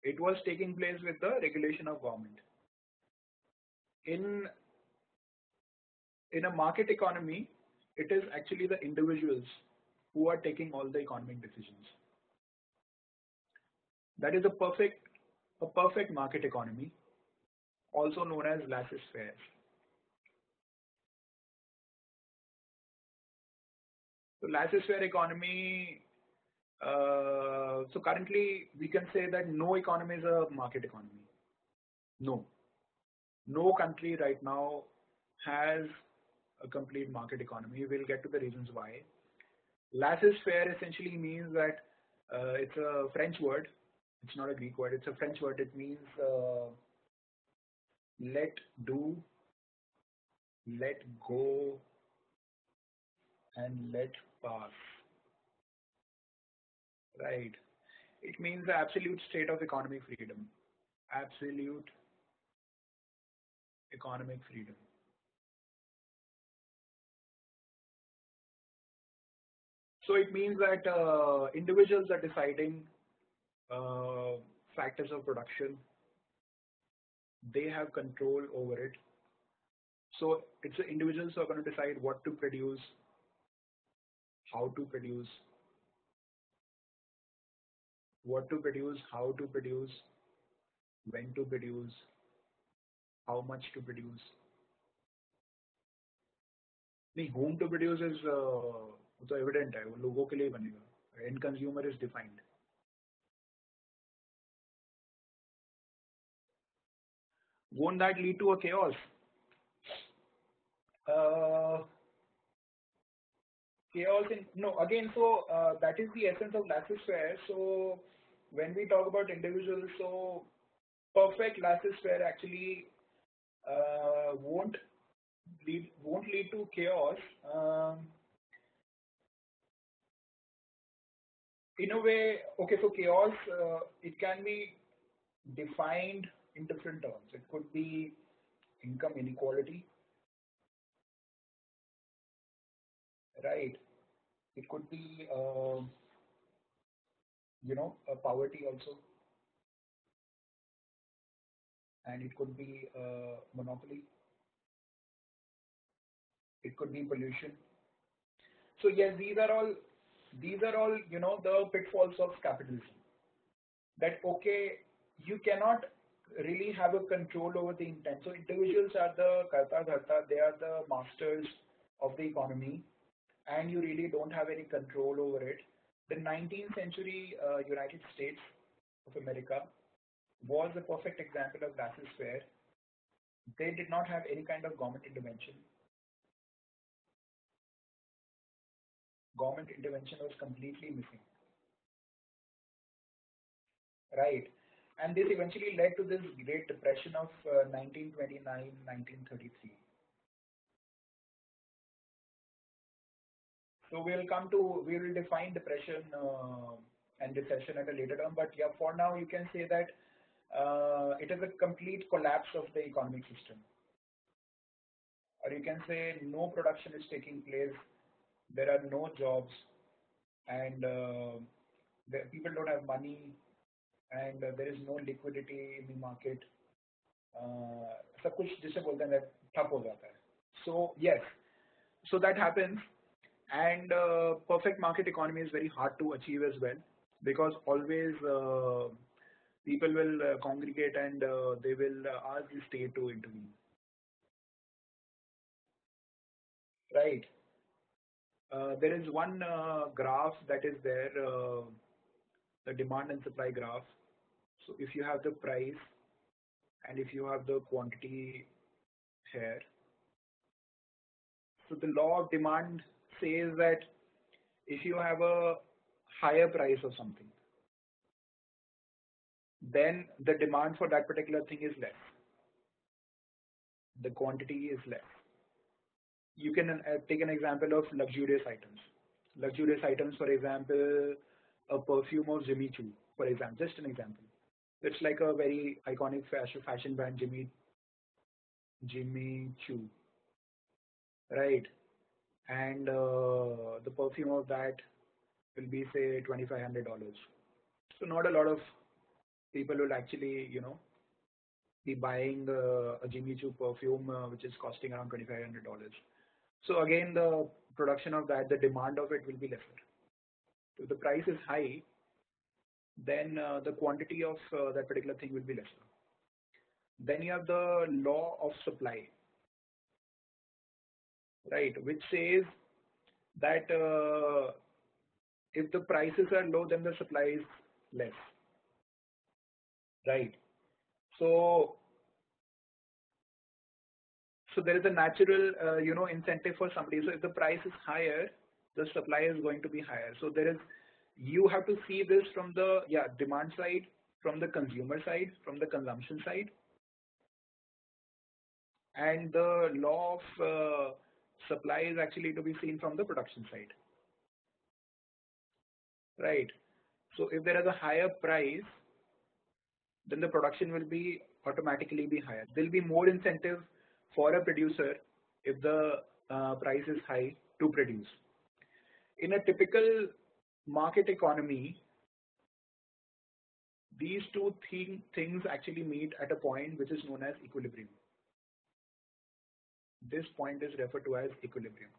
it was taking place with the regulation of government. In a market economy, it is actually the individuals who are taking all the economic decisions. That is a perfect market economy, also known as laissez-faire. So laissez-faire economy. So currently, we can say that no economy is a market economy. No country right now has a complete market economy. We'll get to the reasons why. Laissez-faire essentially means that it's a French word. It's not a Greek word. It's a French word. It means let do, let go, and let pass. Right. It means the absolute state of economic freedom. Absolute economic freedom. So it means that individuals are deciding factors of production. They have control over it. So it's the individuals who are going to decide what to produce, how to produce, what to produce, how to produce, when to produce, how much to produce. नहीं, whom to produce is वो तो evident है, वो लोगों के लिए बनेगा. End consumer is defined. Won't that lead to a chaos? Chaos in no again. So that is the essence of laissez-faire. So when we talk about individuals, so perfect laissez-faire actually won't lead to chaos. In a way, okay. So chaos it can be defined in different terms. It could be income inequality, right? It could be poverty also, and it could be monopoly. It could be pollution. So yes, these are all the pitfalls of capitalism. That okay, you cannot really have a control over the intent. So individuals are the karta dharta, they are the masters of the economy, and you really don't have any control over it. The 19th century United States of America was a perfect example of laissez-faire. They did not have any kind of government intervention. Government intervention was completely missing. Right. And this eventually led to this Great Depression of 1929-1933. So we will define depression and recession at a later term. But yeah, for now you can say that it is a complete collapse of the economic system, or you can say no production is taking place. There are no jobs, and people don't have money, and there is no liquidity in the market. सब कुछ जिसे बोलते हैं ठप हो जाता है. So yes, so that happens, and perfect market economy is very hard to achieve as well, because always people will congregate, and they will ask the state to intervene, right? There is one graph that is there, the demand and supply graph. So if you have the price and if you have the quantity here, so the law of demand says that if you have a higher price of something, then the demand for that particular thing is less, the quantity is less. You can take an example of luxurious items. Luxurious items, for example, a perfume of Jimmy Choo, for example, just an example. It's like a very iconic fashion brand, Jimmy Choo, right? And the perfume of that will be say $2,500. So not a lot of people will actually, be buying a Jimmy Choo perfume which is costing around $2,500. So again, the production of that, the demand of it will be lesser. If the price is high, then the quantity of that particular thing will be lesser. Then you have the law of supply, right, which says that if the prices are low, then the supply is less, right? So there is a natural, incentive for somebody. So if the price is higher, the supply is going to be higher. So you have to see this from the demand side, from the consumer side, from the consumption side, and the law of supply is actually to be seen from the production side, right? So if there is a higher price, then the production will be automatically be higher. There will be more incentive for a producer if the price is high to produce. In a typical market economy, these two things actually meet at a point which is known as equilibrium. This point is referred to as equilibrium.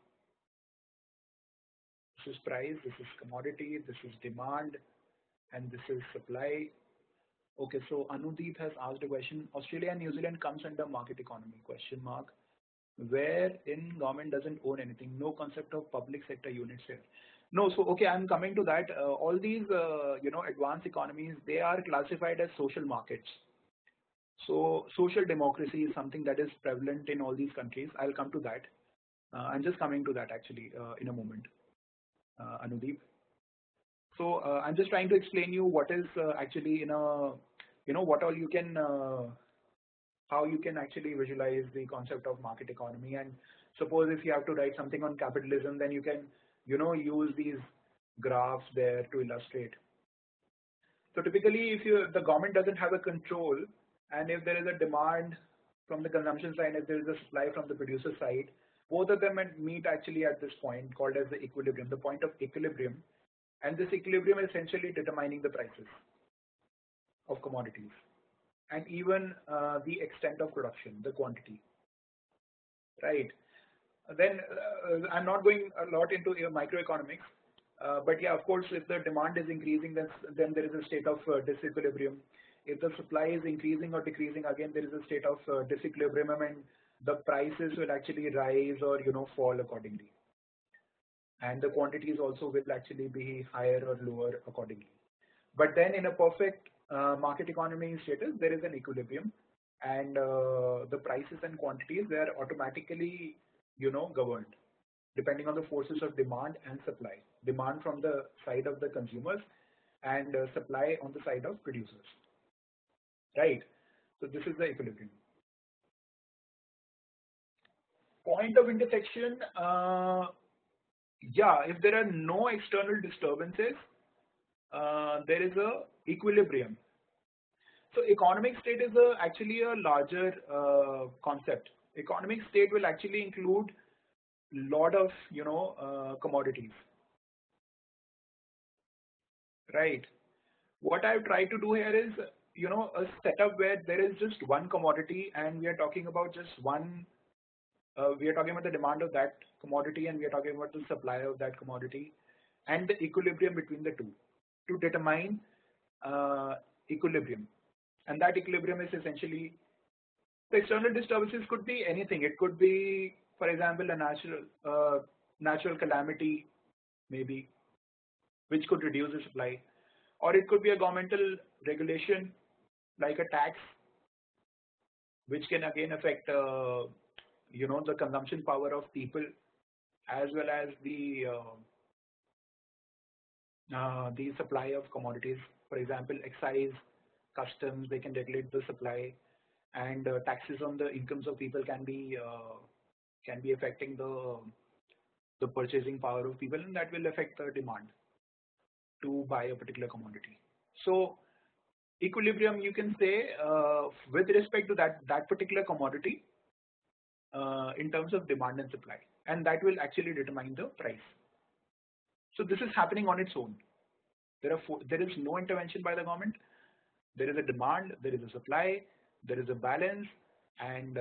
This is price, this is commodity, this is demand, and this is supply. Okay, so Anudeep has asked a question. Australia and New Zealand comes under market economy, question mark, wherein government doesn't own anything, no concept of public sector units here. No, so okay, I'm coming to that. All these, advanced economies, they are classified as social markets. So social democracy is something that is prevalent in all these countries. I'll come to that. I'm just coming to that actually in a moment, Anudeep. So I'm just trying to explain you what is actually in a, what all you can, how you can actually visualize the concept of market economy. And suppose if you have to write something on capitalism, then you can, use these graphs there to illustrate. So typically, if the government doesn't have a control, and if there is a demand from the consumption side, if there is a supply from the producer side, both of them meet actually at this point called as the equilibrium, the point of equilibrium. And this equilibrium is essentially determining the prices of commodities and even the extent of production, the quantity, right? Then I'm not going a lot into microeconomics, but yeah, of course, if the demand is increasing, then there is a state of disequilibrium. If the supply is increasing or decreasing, again there is a state of disequilibrium, and the prices will actually rise or fall accordingly, and the quantities also will actually be higher or lower accordingly. But then in a perfect market economy status, there is an equilibrium, and the prices and quantities, they are automatically governed depending on the forces of demand and supply. Demand from the side of the consumers and supply on the side of producers, right? So this is the equilibrium. Point of intersection, Yeah, if there are no external disturbances, there is a equilibrium. So economic state is actually a larger concept. Economic state will actually include lot of commodities, right? What I've tried to do here is a setup where there is just one commodity and we are talking about just one. We are talking about the demand of that commodity and we are talking about the supply of that commodity and the equilibrium between the two to determine uh, equilibrium. And that equilibrium is essentially the external disturbances could be anything. It could be, for example, a natural calamity, maybe, which could reduce the supply, or it could be a governmental regulation like a tax, which can again affect the consumption power of people as well as the supply of commodities. For example, excise, customs, they can regulate the supply, and taxes on the incomes of people can be affecting the purchasing power of people, and that will affect the demand to buy a particular commodity. So equilibrium, you can say, with respect to that particular commodity, in terms of demand and supply, and that will actually determine the price. So this is happening on its own. There is no intervention by the government. There is a demand, there is a supply, there is a balance, and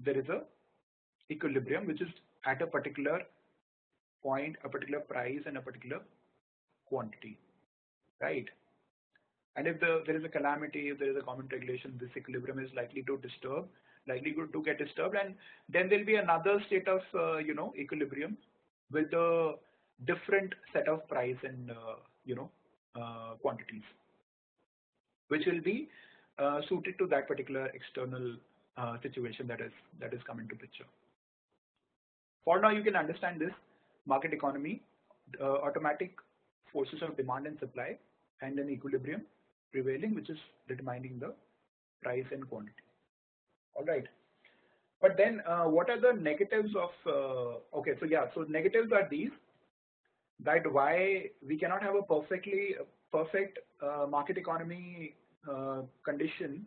there is a equilibrium which is at a particular point, a particular price, and a particular quantity, right? And if there is a calamity, if there is a common regulation, this equilibrium is likely to get disturbed, and then there'll be another state of equilibrium with a different set of price and quantities, which will be suited to that particular external situation that is come into picture. For now, you can understand this market economy, automatic forces of demand and supply, and an equilibrium prevailing, which is determining the price and quantity. All right. But then, what are the negatives of? Okay, so yeah, so negatives are these, that why we cannot have a perfect market economy condition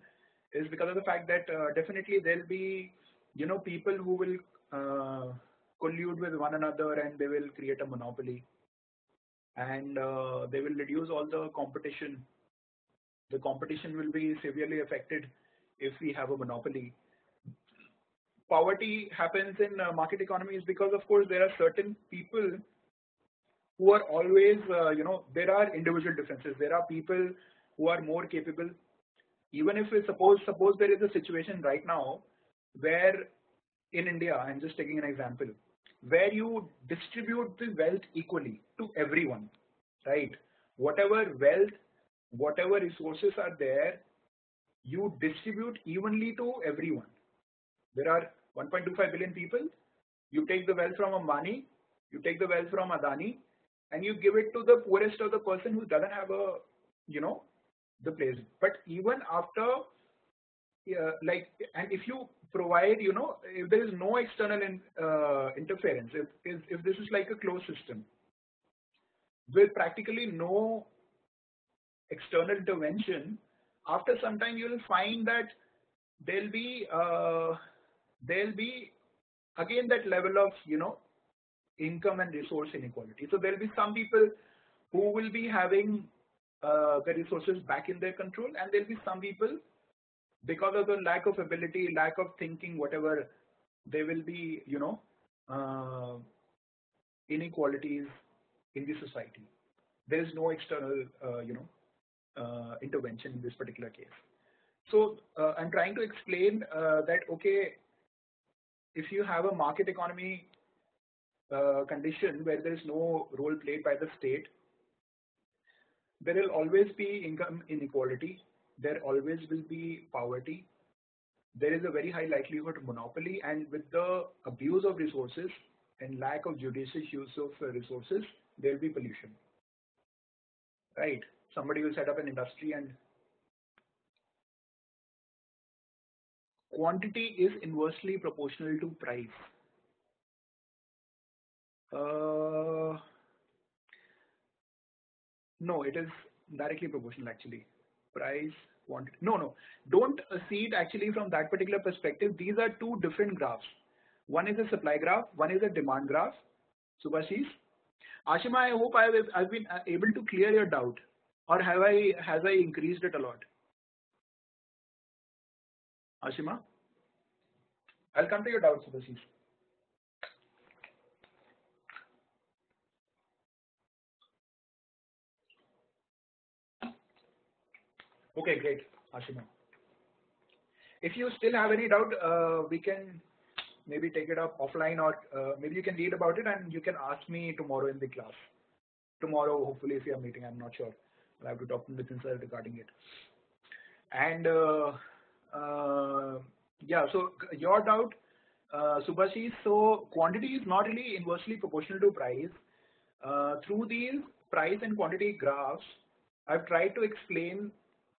is because of the fact that definitely there'll be people who will collude with one another and they will create a monopoly, and they will reduce all the competition. The competition will be severely affected if we have a monopoly. Poverty happens in market economies because of course there are certain people who are always, there are individual differences. There are people who are more capable. Even if we suppose there is a situation right now where in India, I'm just taking an example, where you distribute the wealth equally to everyone, right? Whatever wealth, whatever resources are there, you distribute evenly to everyone. There are 1.25 billion people. You take the wealth from Ambani, you take the wealth from Adani, and you give it to the poorest of the person who doesn't have you know, the place. But even after, and if you provide, if there is no external interference, if this is like a closed system with practically no external intervention, after some time you will find that there'll be uh, there'll be again that level of income and resource inequality. So there will be some people who will be having the resources back in their control, and there will be some people, because of the lack of ability, lack of thinking, whatever, there will be uh, inequalities in the society. There is no external intervention in this particular case. So I'm trying to explain that okay, if you have a market economy condition where there is no role played by the state, there will always be income inequality, there always will be poverty, there is a very high likelihood of monopoly, and with the abuse of resources and lack of judicious use of resources, there will be pollution, right? Somebody will set up an industry and quantity is inversely proportional to price. Uh, no, it is directly proportional actually. Price, quantity. No, no. Don't see it actually from that particular perspective. These are two different graphs. One is a supply graph, one is a demand graph. Subhashish? Ashima, I hope I've been able to clear your doubt. Or has I increased it a lot? Ashima? I'll come to your doubts, Subhashish. Okay, great, Ashima. If you still have any doubt, we can maybe take it up offline, or maybe you can read about it and you can ask me tomorrow in the class. Tomorrow, hopefully, if you are meeting, I'm not sure. I'll have to talk to Nitin sir regarding it. And yeah, so your doubt, Subhashi, so quantity is not really inversely proportional to price. Through these price and quantity graphs, I've tried to explain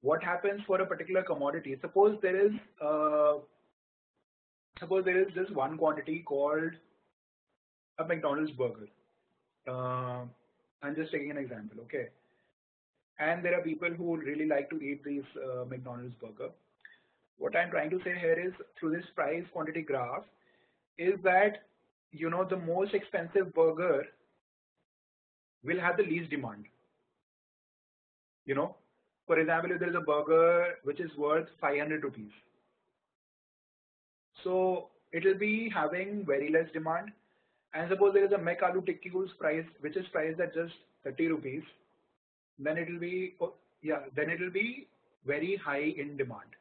what happens for a particular commodity. Suppose there is this one quantity called a McDonald's burger. Uh, I'm just taking an example, okay? And there are people who really like to eat these McDonald's burger. What I'm trying to say here is, through this price quantity graph, is that the most expensive burger will have the least demand. For example, if there is a burger which is worth 500 rupees, so it will be having very less demand. And suppose there is a Mac Aloo Tikki whose price, which is priced at just 30 rupees, then it will be, oh, yeah, then it will be very high in demand.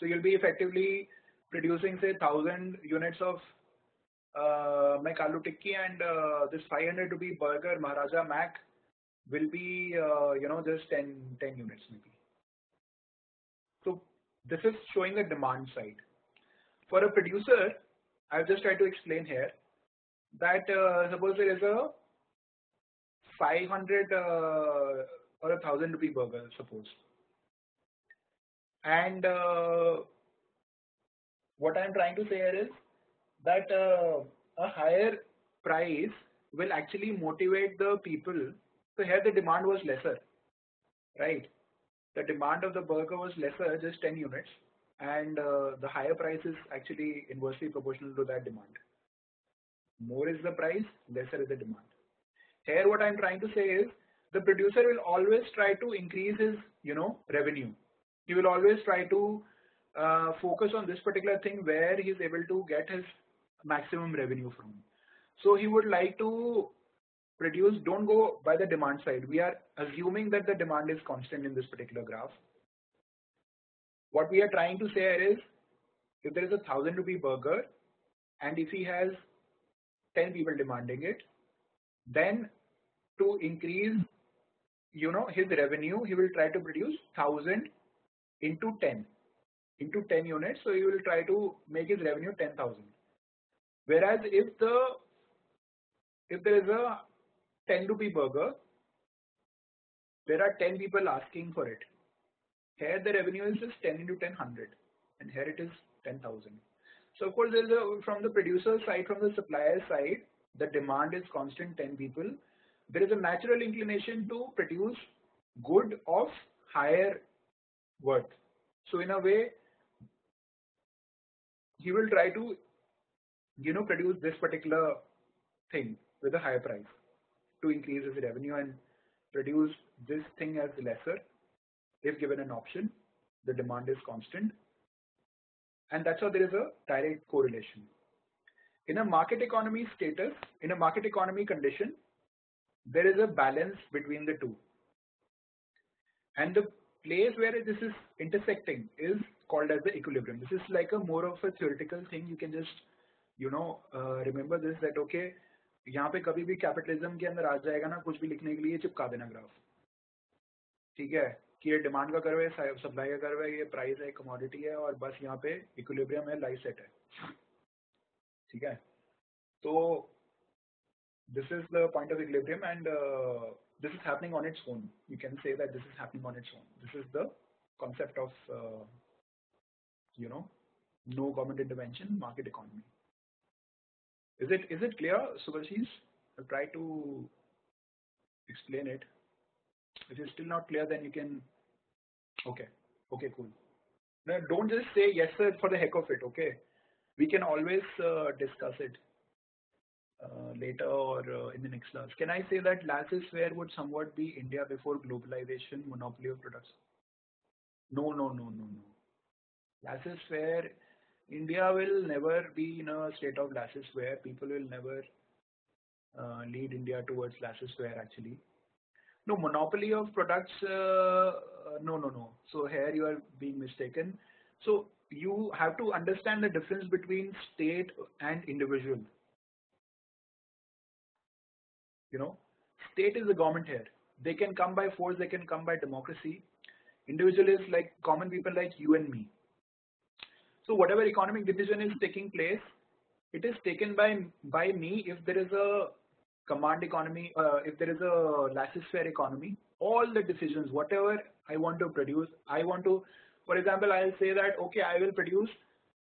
So you'll be effectively producing, say, 1,000 units of Mac Aloo Tikki, and this 500 rupee burger Maharaja Mac will be, just 10 units maybe. So this is showing the demand side. For a producer, I've just tried to explain here that suppose there is a 500 or 1,000 rupee burger, suppose, and what I'm trying to say here is that a higher price will actually motivate the people. So here the demand was lesser, right? The demand of the burger was lesser, just 10 units, and the higher price is actually inversely proportional to that demand. More is the price, lesser is the demand. Here what I'm trying to say is, the producer will always try to increase his, revenue. He will always try to focus on this particular thing where he's able to get his maximum revenue from. So he would like to produce, don't go by the demand side. We are assuming that the demand is constant in this particular graph. What we are trying to say here is, if there is a 1,000 rupee burger and if he has 10 people demanding it, then to increase, his revenue, he will try to produce 1,000 into 10 units. So he will try to make his revenue 10,000. Whereas if there is a 10 rupee burger, there are 10 people asking for it. Here the revenue is just 10 into 10, 100, and here it is 10,000. So of course, from the producer side, from the supplier side, the demand is constant, 10 people. There is a natural inclination to produce good of higher worth. So in a way, he will try to, produce this particular thing with a higher price to increase his revenue, and produce this thing as lesser if given an option. The demand is constant, and that's how there is a direct correlation. In a market economy status, in a market economy condition, there is a balance between the two. And the place where this is intersecting is called as the equilibrium. This is like a more of a theoretical thing. You can just, remember this, that okay, यहाँ पे कभी भी capitalism के अंदर आ जाएगा ना, कुछ भी लिखने के लिए चिपका देना ग्राफ, ठीक है, कि ये डिमांड का कर्व है, सप्लाई का कर्व है, ये प्राइस है, कमोडिटी है, और बस यहाँ पे इक्विलिब्रियम है, लाइफ सेट है, ठीक है. तो this is the point of equilibrium, and this is happening on its own. You can say that this is happening on its own. This is the concept of no government intervention, market economy. Is it clear, Subhashis? I'll try to explain it. If it's still not clear, then you can. Okay. Okay, cool. Now, don't just say yes, sir, for the heck of it. Okay. We can always discuss it later or in the next class. Can I say that laissez-faire would somewhat be India before globalization, monopoly of products? No, no, no, no, no. Laissez-faire, India will never be in a state of laissez-faire. People will never lead India towards laissez-faire actually. No, monopoly of products, no, no, no. So here you are being mistaken. So you have to understand the difference between state and individual. You know, state is the government here. They can come by force, they can come by democracy. Individual is like common people like you and me. So whatever economic decision is taking place, it is taken by me if there is a command economy, if there is a laissez-faire economy. All the decisions, whatever I want to produce, I want to, for example, I'll say that okay, I will produce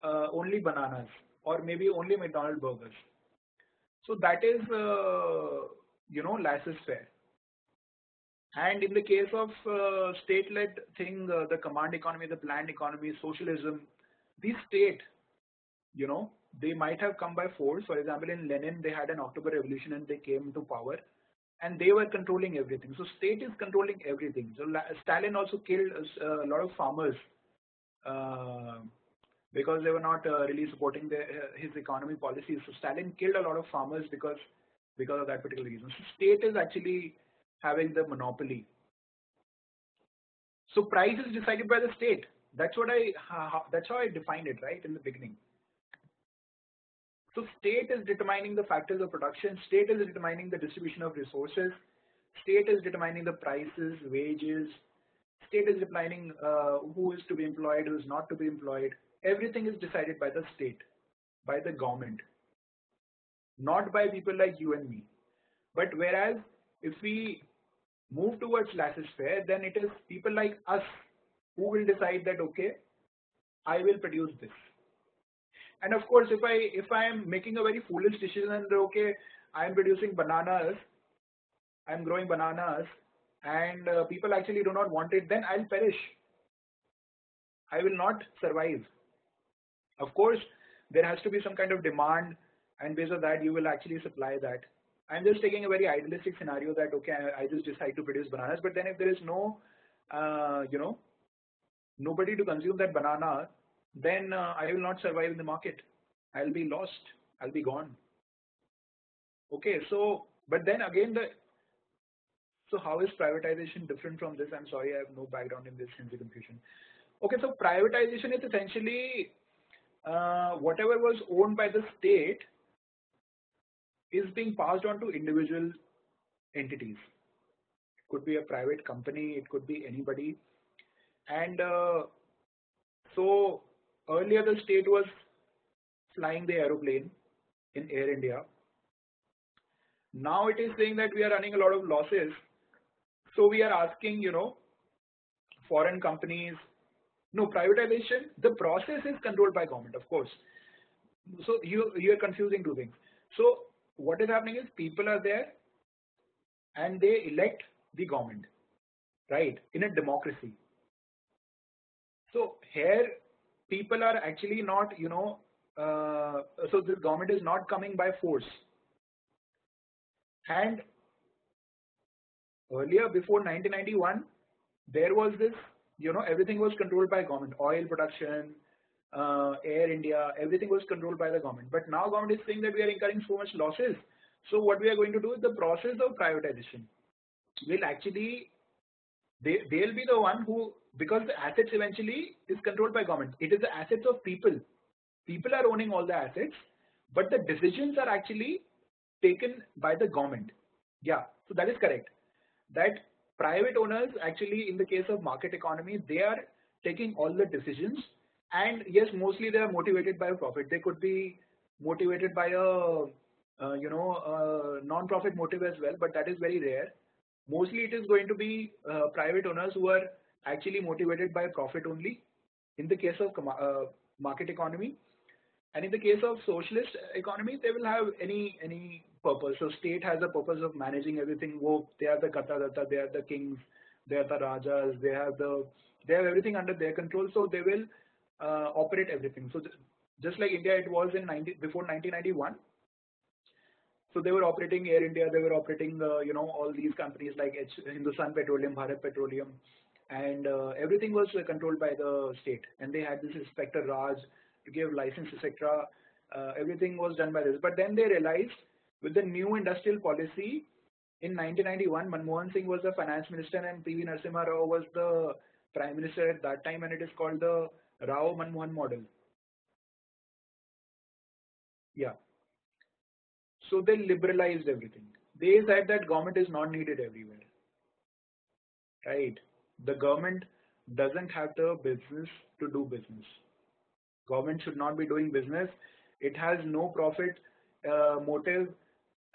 only bananas or maybe only McDonald's burgers. So that is, laissez-faire. And in the case of state-led thing, the command economy, the planned economy, socialism, the state, you know, they might have come by force. For example, in Lenin, they had an October Revolution and they came to power, and they were controlling everything. So state is controlling everything. So Stalin also killed a lot of farmers uh, because they were not really supporting his economy policies. So Stalin killed a lot of farmers because of that particular reason. So state is actually having the monopoly. So price is decided by the state. That's how I defined it right in the beginning. So state is determining the factors of production. State is determining the distribution of resources. State is determining the prices, wages. State is determining who is to be employed, who is not to be employed. Everything is decided by the state, by the government, not by people like you and me. But whereas if we move towards laissez-faire, then it is people like us who will decide that okay, I will produce this. And of course, if I am making a very foolish decision and okay, I am producing bananas, I am growing bananas, and people actually do not want it, then I'll perish. I will not survive. Of course, there has to be some kind of demand, and based on that, you will actually supply that. I'm just taking a very idealistic scenario that okay, I just decide to produce bananas, but then if there is no, uh, you know, nobody to consume that banana, then I will not survive in the market. I'll be lost. I'll be gone. Okay, so but then again, so how is privatization different from this? I'm sorry, I have no background in this, hence the confusion. Okay, so privatization is essentially whatever was owned by the state is being passed on to individual entities. It could be a private company, it could be anybody, and so earlier the state was flying the aeroplane in Air India. Now it is saying that we are running a lot of losses. So we are asking, foreign companies, no, privatization, the process is controlled by government, of course. So you're confusing two things. So what is happening is people are there and they elect the government, right, in a democracy. So here people are actually not, so the government is not coming by force. And earlier, before 1991, there was this, everything was controlled by government. Oil production, Air India, everything was controlled by the government. But now government is saying that we are incurring so much losses. So what we are going to do is the process of privatization will actually, they'll be the one who, because the assets eventually is controlled by government. It is the assets of people. People are owning all the assets, but the decisions are actually taken by the government. Yeah, so that is correct. That private owners actually, in the case of market economy, they are taking all the decisions, and yes, mostly they are motivated by a profit. They could be motivated by a non-profit motive as well, but that is very rare. Mostly it is going to be private owners who are actually motivated by profit only in the case of market economy. And in the case of socialist economy, they will have any purpose. So state has a purpose of managing everything. They are the Katadata, they are the kings, they are the rajas, they have everything under their control. So they will operate everything. So just like India, it was in before 1991. So they were operating Air India, they were operating all these companies like Hindustan Petroleum, Bharat Petroleum, and everything was controlled by the state. And they had this inspector Raj to give license, etc. Everything was done by this. But then they realized with the new industrial policy in 1991, Manmohan Singh was the finance minister and PV Narasimha Rao was the prime minister at that time, and it is called the Rao Manmohan model. Yeah. So they liberalized everything. They said that government is not needed everywhere, right? The government doesn't have the business to do business. Government should not be doing business. It has no profit motive,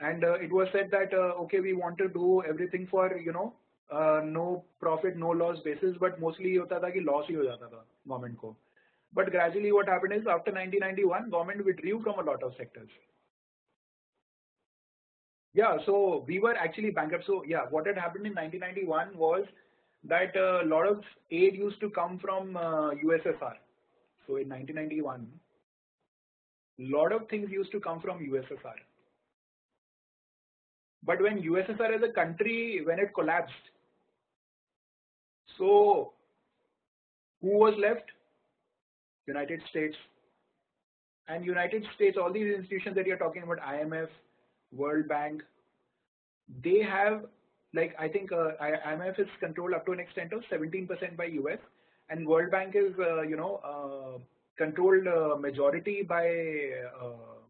and it was said that okay, we want to do everything for no profit, no loss basis, but mostly ये होता था कि loss ही हो जाता था government को. But gradually, what happened is after 1991, government withdrew from a lot of sectors. Yeah, so we were actually bankrupt. So yeah, what had happened in 1991 was that a lot of aid used to come from USSR. So in 1991, a lot of things used to come from USSR. But when USSR as a country, when it collapsed, so who was left? United States. And United States, all these institutions that you're talking about, IMF, World Bank, they have, like, I think IMF is controlled up to an extent of 17% by US, and World Bank is, controlled majority by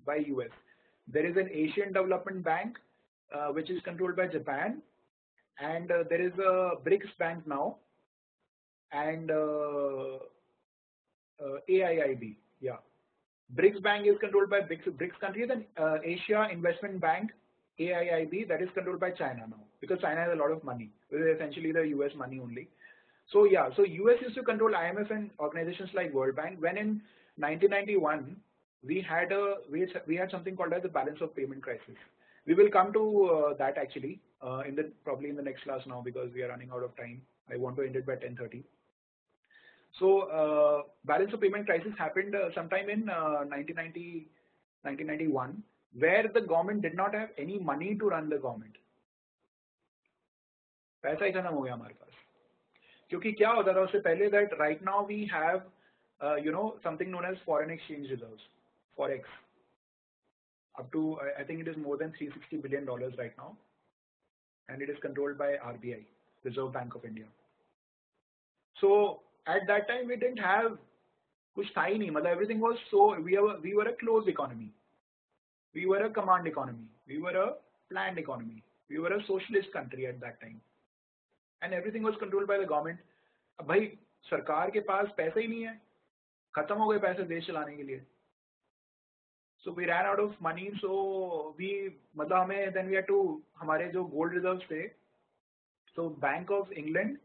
US. There is an Asian Development Bank, which is controlled by Japan, and there is a BRICS Bank now, and AIIB, yeah. BRICS Bank is controlled by BRICS countries, and Asia Investment Bank, AIIB, that is controlled by China now, because China has a lot of money. It is essentially the US money only. So yeah, so US used to control IMF and organizations like World Bank. When in 1991 we had something called as the balance of payment crisis. We will come to that actually probably in the next class now, because we are running out of time. I want to end it by 10:30. So balance of payment crisis happened sometime in 1991, where the government did not have any money to run the government. पैसा ही खत्म हो गया हमारे पास. क्योंकि क्या होता था उससे पहले, that right now we have something known as foreign exchange reserves, forex, up to I think it is more than $360 billion right now, and it is controlled by RBI, Reserve Bank of India. So at that time we didn't have कुछ था ही नहीं, मतलब everything was so, we were a closed economy, we were a command economy, we were a planned economy, we were a socialist country at that time, and everything was controlled by the government. अब भाई सरकार के पास पैसे ही नहीं है, खत्म हो गए पैसे देश चलाने के लिए. So we ran out of money, so मतलब हमें then we had to, हमारे जो gold reserves थे, so Bank of England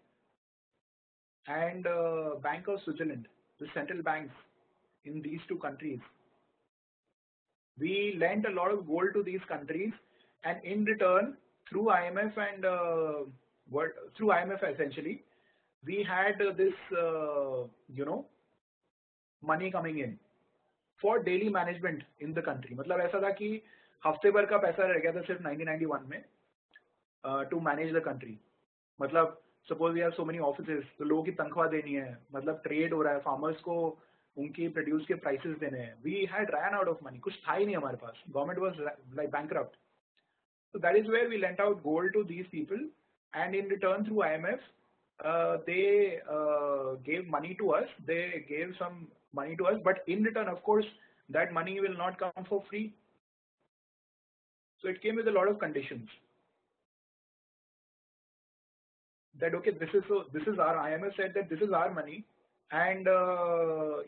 and Bank of Switzerland, the central banks in these two countries, we lent a lot of gold to these countries, and in return, through IMF and through IMF essentially, we had this money coming in for daily management in the country. मतलब ऐसा था कि हफ्ते भर का पैसा रह गया था सिर्फ 1991 में to manage the country. मतलब suppose we have so many offices, तो लोगों की तनख्वाह देनी है, मतलब ट्रेड हो रहा है, फार्मर्स को उनकी प्रोड्यूस के प्राइसेस देने हैं. We had ran out of money, कुछ था ही नहीं हमारे पास. Government was like bankrupt. So that is where we lent out gold to these people, and in return through IMF, they gave money to us. They gave some money to us, but in return, of course, that money will not come for free. So it came with a lot of conditions. That okay, this is our, IMF said that this is our money, and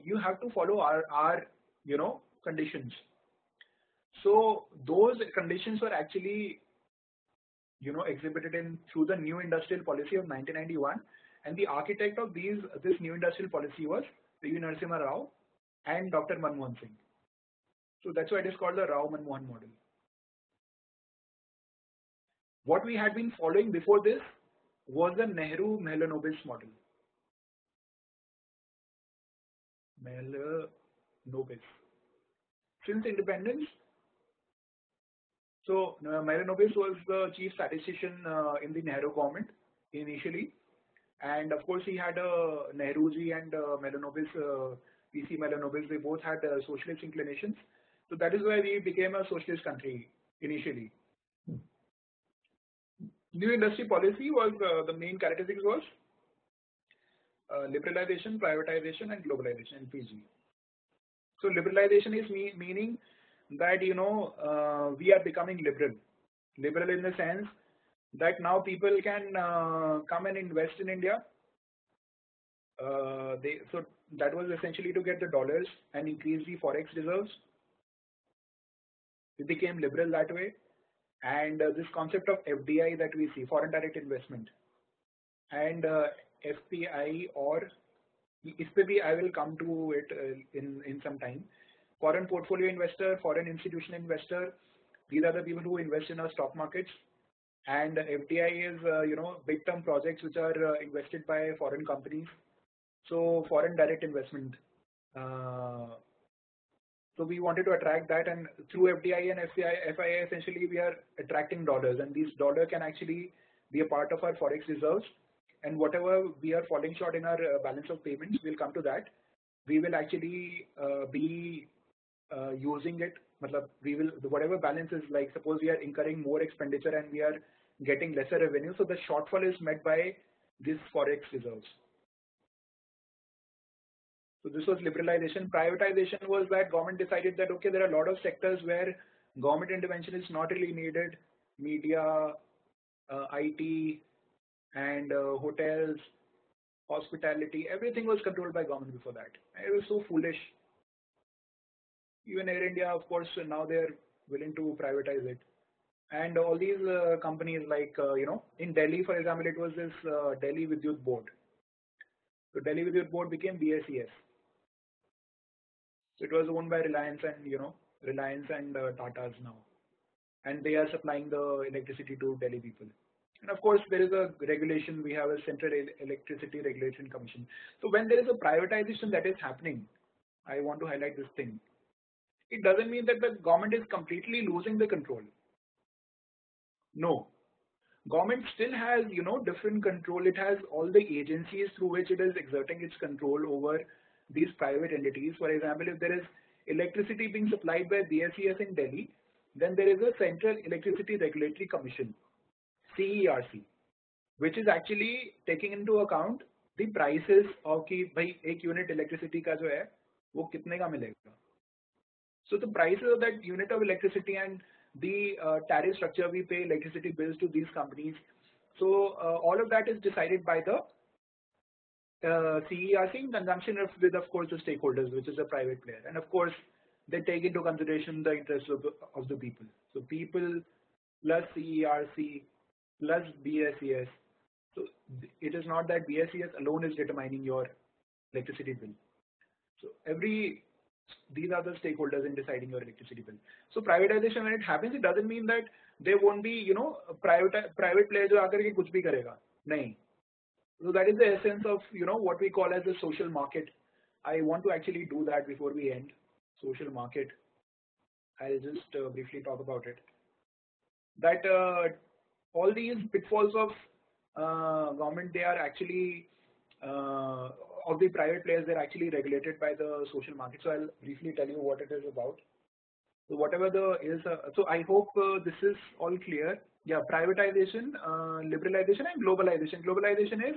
you have to follow our conditions. So those conditions were actually exhibited through the new industrial policy of 1991, and the architect of this new industrial policy was P.V. Narasimha Rao and Dr. Manmohan Singh. So that's why it is called the Rao Manmohan model. What we had been following before this was the Nehru Mahalanobis model. Mahalanobis. Since independence, so Mahalanobis was the chief statistician in the Nehru government initially, and of course he had Nehruji and Mahalanobis, PC Mahalanobis, they both had socialist inclinations. So that is why we became a socialist country initially. New industry policy was the main characteristics was liberalization, privatization, and globalization (LPG). So liberalization is meaning that we are becoming liberal. Liberal in the sense that now people can come and invest in India. So that was essentially to get the dollars and increase the forex reserves. We became liberal that way, and this concept of FDI that we see, foreign direct investment, and FPI or ISPB, I will come to it in some time. Foreign portfolio investor, foreign institutional investor, these are the people who invest in our stock markets. And FDI is big term projects which are invested by foreign companies. So foreign direct investment. So we wanted to attract that, and through FDI and FII, essentially we are attracting dollars, and these dollars can actually be a part of our forex reserves. And whatever we are falling short in our balance of payments, we'll come to that. We will actually be using it. We will, whatever balance is, like suppose we are incurring more expenditure and we are getting lesser revenue, so the shortfall is met by these forex reserves. So this was liberalization. Privatization was that government decided that okay, there are a lot of sectors where government intervention is not really needed. Media, IT, and hotels, hospitality, everything was controlled by government before that. And it was so foolish. Even Air India, of course, now they are willing to privatize it. And all these companies like, in Delhi, for example, it was this Delhi Vidyut Board. So Delhi Vidyut Board became BSES. So it was owned by Reliance and, Reliance and Tata's now. And they are supplying the electricity to Delhi people. And of course, there is a regulation. We have a Central Electricity Regulation Commission. So when there is a privatization that is happening, I want to highlight this thing. It doesn't mean that the government is completely losing the control. No. Government still has, different control. It has all the agencies through which it is exerting its control over these private entities. For example, if there is electricity being supplied by BSES in Delhi, then there is a Central Electricity Regulatory Commission, CERC, which is actually taking into account the prices of कि भाई एक unit electricity का जो है वो कितने का मिलेगा. So the prices of that unit of electricity and the tariff structure we pay electricity bills to these companies. So all of that is decided by the CERC in conjunction with, of course, the stakeholders, which is a private player. And of course, they take into consideration the interests of the people. So people plus CERC plus BSES. So it is not that BSES alone is determining your electricity bill. So these are the stakeholders in deciding your electricity bill. So privatization, when it happens, it doesn't mean that there won't be, private player जो आकर के कुछ भी करेगा. नहीं. So that is the essence of, what we call as the social market. I want to actually do that before we end. Social market. I'll just briefly talk about it. That all these pitfalls of government, they are actually of the private players, they're actually regulated by the social market. So I'll briefly tell you what it is about. So whatever so I hope this is all clear. Yeah, privatization, liberalization, and globalization. Globalization is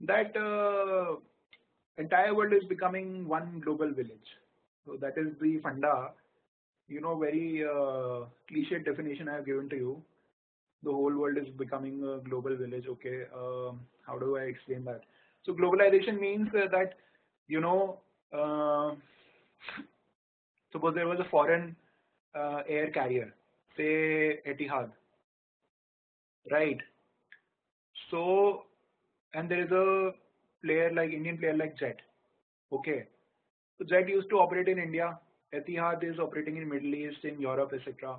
that entire world is becoming one global village. So that is the funda. Very cliched definition I have given to you. The whole world is becoming a global village. Okay, how do I explain that? So globalization means that, suppose there was a foreign air carrier, say Etihad, right? So, and there is a Indian player like Jet. Okay, so Jet used to operate in India Etihad is operating in Middle East, in Europe, etc.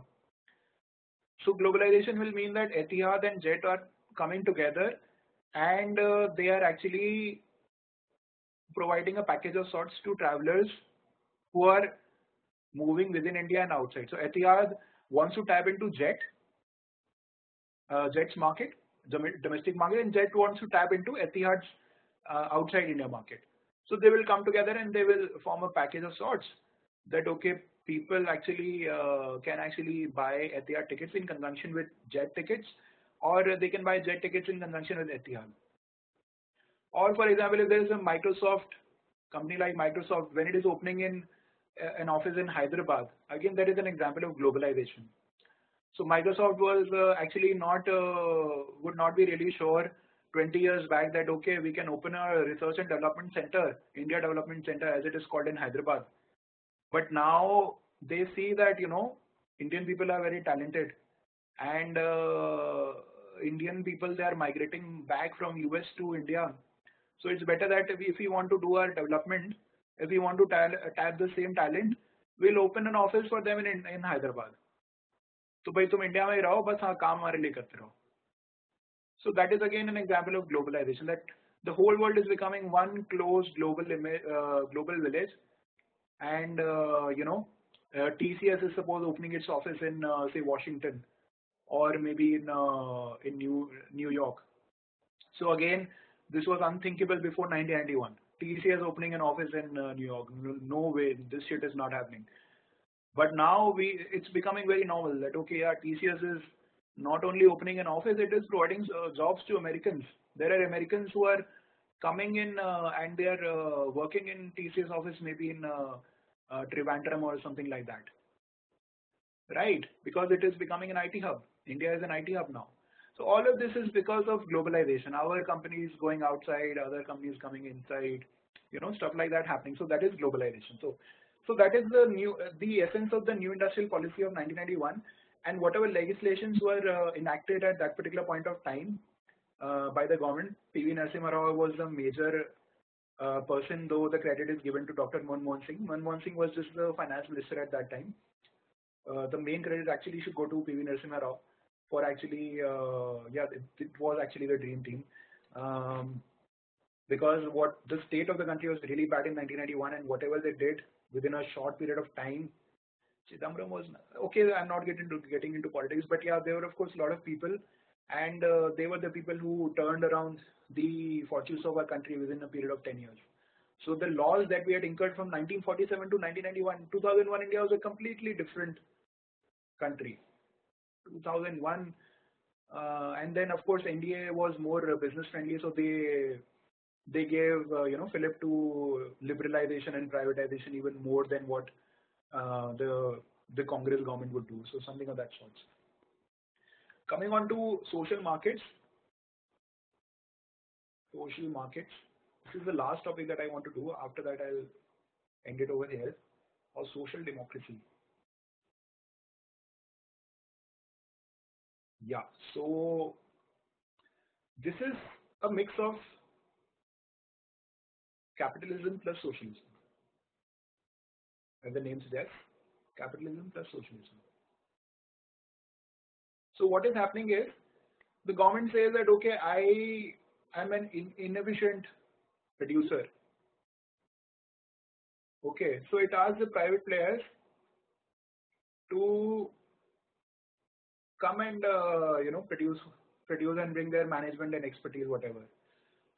So globalization will mean that Etihad and Jet are coming together, and they are actually providing a package of sorts to travelers who are moving within India and outside. So Etihad wants to tap into Jet's market, domestic market, and Jet wants to tap into Etihad's outside India market. So they will come together and they will form a package of sorts that okay, people actually can actually buy Etihad tickets in conjunction with Jet tickets, or they can buy Jet tickets in conjunction with Etihad. Or for example, if there is a Microsoft company like Microsoft, when it is opening in an office in Hyderabad, again that is an example of globalization. So Microsoft was actually not would not be really sure 20 years back that okay, we can open a research and development center, India Development Center as it is called in Hyderabad. But now they see that Indian people are very talented, and Indian people, they are migrating back from US to India. So it's better that if we want to do our development, if we want to tap the same talent, we'll open an office for them in Hyderabad. तो भाई तुम India में ही रहो, बस हाँ काम हमारे लिए करते रहो. So that is again an example of globalization, that the whole world is becoming one closed global village, and TCS is suppose opening its office in say Washington, or maybe in New York. So again, this was unthinkable before 1991. TCS opening an office in New York. No way, this shit is not happening. But now it's becoming very normal that okay, yeah, TCS is not only opening an office, it is providing jobs to Americans. There are Americans who are coming in and they are working in TCS office, maybe in Trivandrum or something like that, right? Because it is becoming an IT hub. India is an IT hub now. So all of this is because of globalization. Our companies going outside, other companies coming inside, stuff like that happening. So that is globalization. So that is the essence of the new industrial policy of 1991, and whatever legislations were enacted at that particular point of time by the government. P.V. Narasimha Rao was the major person, though the credit is given to Dr. Manmohan Singh. Manmohan Singh was just the finance minister at that time. The main credit actually should go to P.V. Narasimha Rao for actually, it was actually the dream team. Because what the state of the country was really bad in 1991, and whatever they did within a short period of time, Chidambaram was okay. I'm not getting into politics, but yeah, there were of course a lot of people, and they were the people who turned around the fortunes of our country within a period of 10 years. So the laws that we had incurred from 1947 to 1991, 2001, India was a completely different country. 2001, and then of course NDA was more business friendly, so they gave fillip to liberalization and privatization even more than what the Congress government would do. So something of that sort. Coming on to social markets. Social markets. This is the last topic that I want to do. After that, I'll end it over here. Or social democracy. Yeah. So this is a mix of capitalism plus socialism. As the name suggests, capitalism plus socialism. So what is happening is the government says that okay, I am an inefficient producer. Okay, so it asks the private players to come and produce and bring their management and expertise, whatever.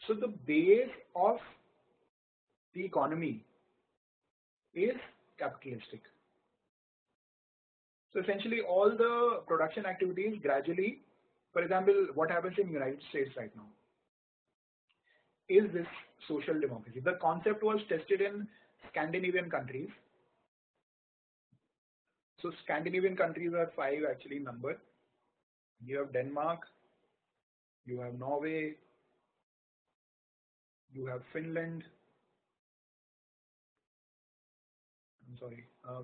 So the base of the economy is capitalistic. So essentially all the production activities gradually, for example, what happens in the United States right now is this social democracy. The concept was tested in Scandinavian countries. So Scandinavian countries are 5 actually in number. You have Denmark, you have Norway, you have Finland,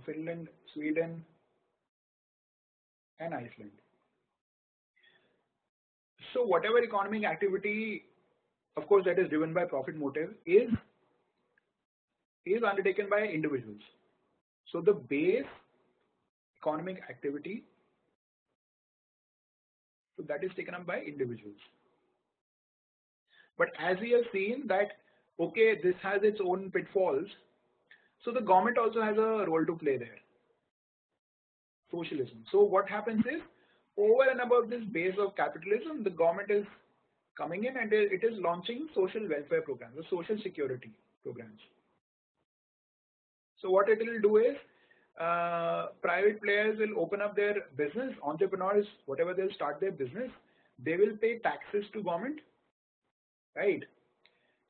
Finland, Sweden, and Iceland. So whatever economic activity, of course, that is driven by profit motive is undertaken by individuals. So the base economic activity, so that is taken up by individuals. But as we have seen that, okay, this has its own pitfalls, so the government also has a role to play there. Socialism. So what happens is, over and above this base of capitalism, the government is coming in and it is launching social welfare programs, the social security programs. So what it will do is, private players will open up their business, entrepreneurs, whatever they'll start their business, they will pay taxes to government, right?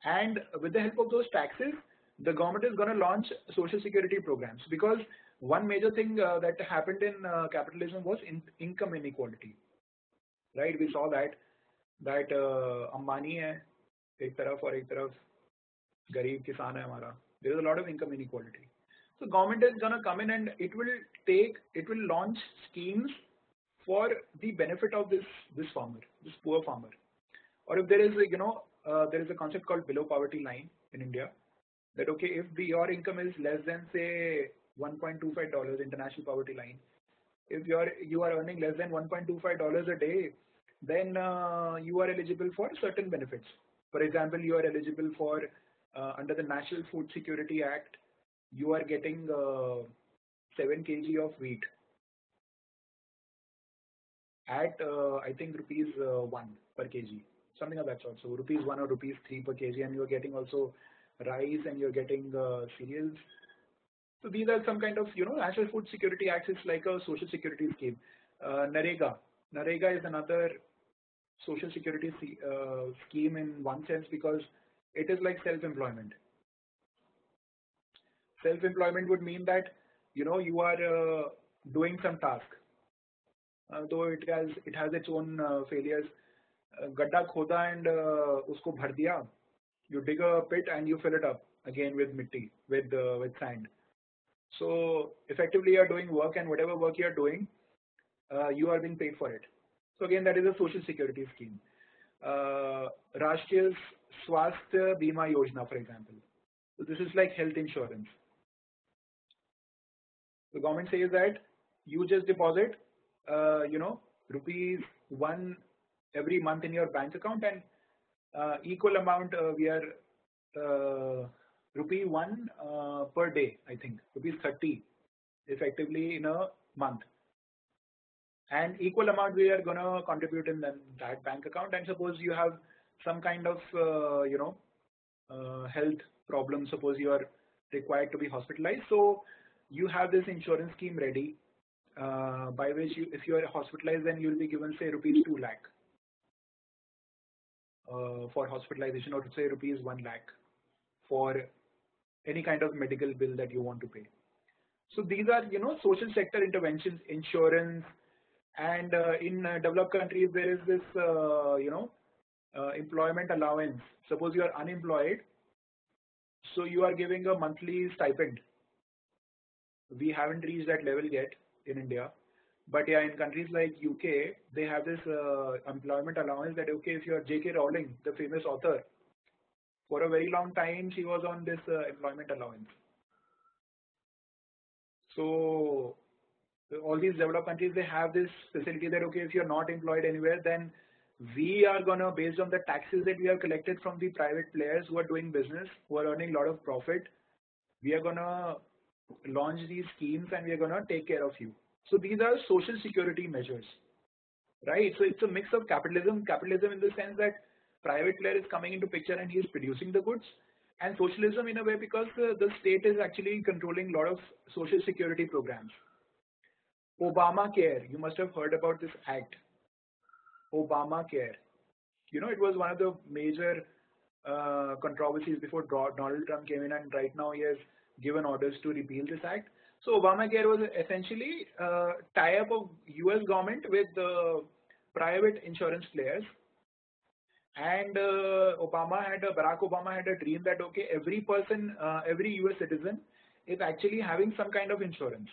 And with the help of those taxes, the government is going to launch social security programs, because one major thing that happened in capitalism was income inequality, right? We saw that Ambani hai ek taraf aur ek taraf garib kisan hai hamara. There is a lot of income inequality. So government is going to come in and it will launch schemes for the benefit of this farmer, this poor farmer. Or if there is there is a concept called below poverty line in India, that okay, if your income is less than say $1.25 international poverty line, if you are earning less than $1.25 a day, then you are eligible for certain benefits. For example, you are eligible for under the National Food Security Act, you are getting 7 kg of wheat at I think rupees 1 per kg, something of that sort. So rupees 1 or rupees 3 per kg, and you are getting also rice and you're getting cereals. So these are some kind of National Food Security Act is like a social security scheme. Narega is another social security scheme in one sense, because it is like self-employment. Self-employment would mean that you are doing some task, though it has its own failures. Gadda khoda and usko bhar diya. You dig a pit and you fill it up again with mitti, with sand. So effectively you are doing work, and whatever work you are doing, you are being paid for it. So again, that is a social security scheme. Rashtriya Swasthya Bima Yojana, for example. So this is like health insurance. The government says that you just deposit, rupees 1 every month in your bank account, and equal amount we are rupee 1 per day, I think, rupees 30 effectively in a month. And equal amount we are going to contribute in that bank account. And suppose you have some kind of health problem, suppose you are required to be hospitalized, so you have this insurance scheme ready, by which if you are hospitalized, then you will be given say rupees 2 lakh for hospitalization, or say rupees 1 lakh for any kind of medical bill that you want to pay. So these are social sector interventions, insurance. And in developed countries, there is this, employment allowance. Suppose you are unemployed, so you are giving a monthly stipend. We haven't reached that level yet in India, but yeah, in countries like UK, they have this employment allowance that okay, if you are J.K. Rowling, the famous author, for a very long time she was on this employment allowance. So all these developed countries, they have this facility that okay, if you're not employed anywhere, then we are gonna, based on the taxes that we have collected from the private players who are doing business, who are earning a lot of profit, we are gonna launch these schemes and we are gonna take care of you. So these are social security measures, right? So it's a mix of capitalism in the sense that private player is coming into picture and he is producing the goods, and socialism in a way because the state is actually controlling a lot of social security programs. Obamacare, you must have heard about this act. Obamacare, it was one of the major controversies before Donald Trump came in, and right now he has given orders to repeal this act. So Obamacare was essentially a tie-up of US government with private insurance players, and Barack Obama had a dream that okay, every person, every US citizen is actually having some kind of insurance.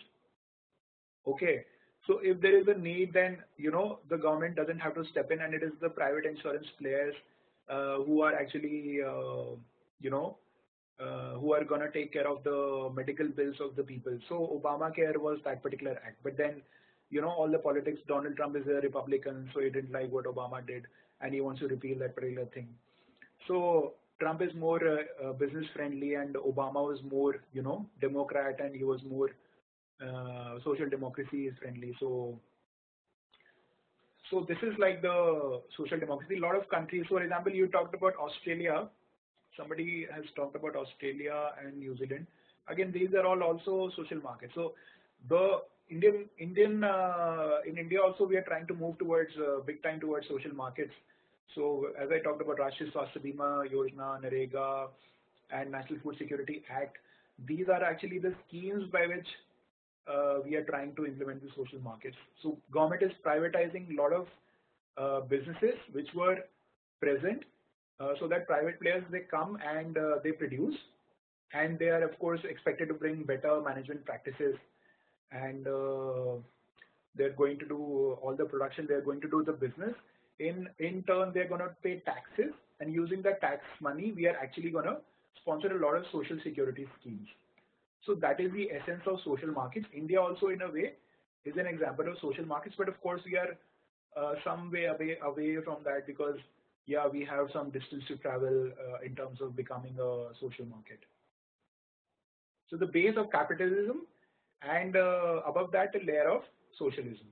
Okay, so if there is a need, then the government doesn't have to step in, and it is the private insurance players who are actually who are gonna take care of the medical bills of the people. So Obamacare was that particular act. But then, all the politics. Donald Trump is a Republican, so he didn't like what Obama did, and he wants to repeal that particular thing. So Trump is more business friendly, and Obama was more, Democrat, and he was more social democracy is friendly. So this is like the social democracy. A lot of countries, for example, you talked about Australia. Somebody has talked about Australia and New Zealand. Again, these are all also social markets. So the in India also we are trying to move towards big time towards social markets. So as I talked about Rashtriya Swasthya Bima Yojana, NREGA, and National Food Security Act, these are actually the schemes by which we are trying to implement the social markets. So government is privatizing a lot of businesses which were present, so that private players, they come and they produce, and they are of course expected to bring better management practices, and they're going to do all the production, they're going to do the business. In turn, they're going to pay taxes, and using that tax money, we are actually going to sponsor a lot of social security schemes. So that is the essence of social markets. India also, in a way, is an example of social markets, but of course we are some way away from that, because yeah, we have some distance to travel in terms of becoming a social market. So the base of capitalism, and above that a layer of socialism,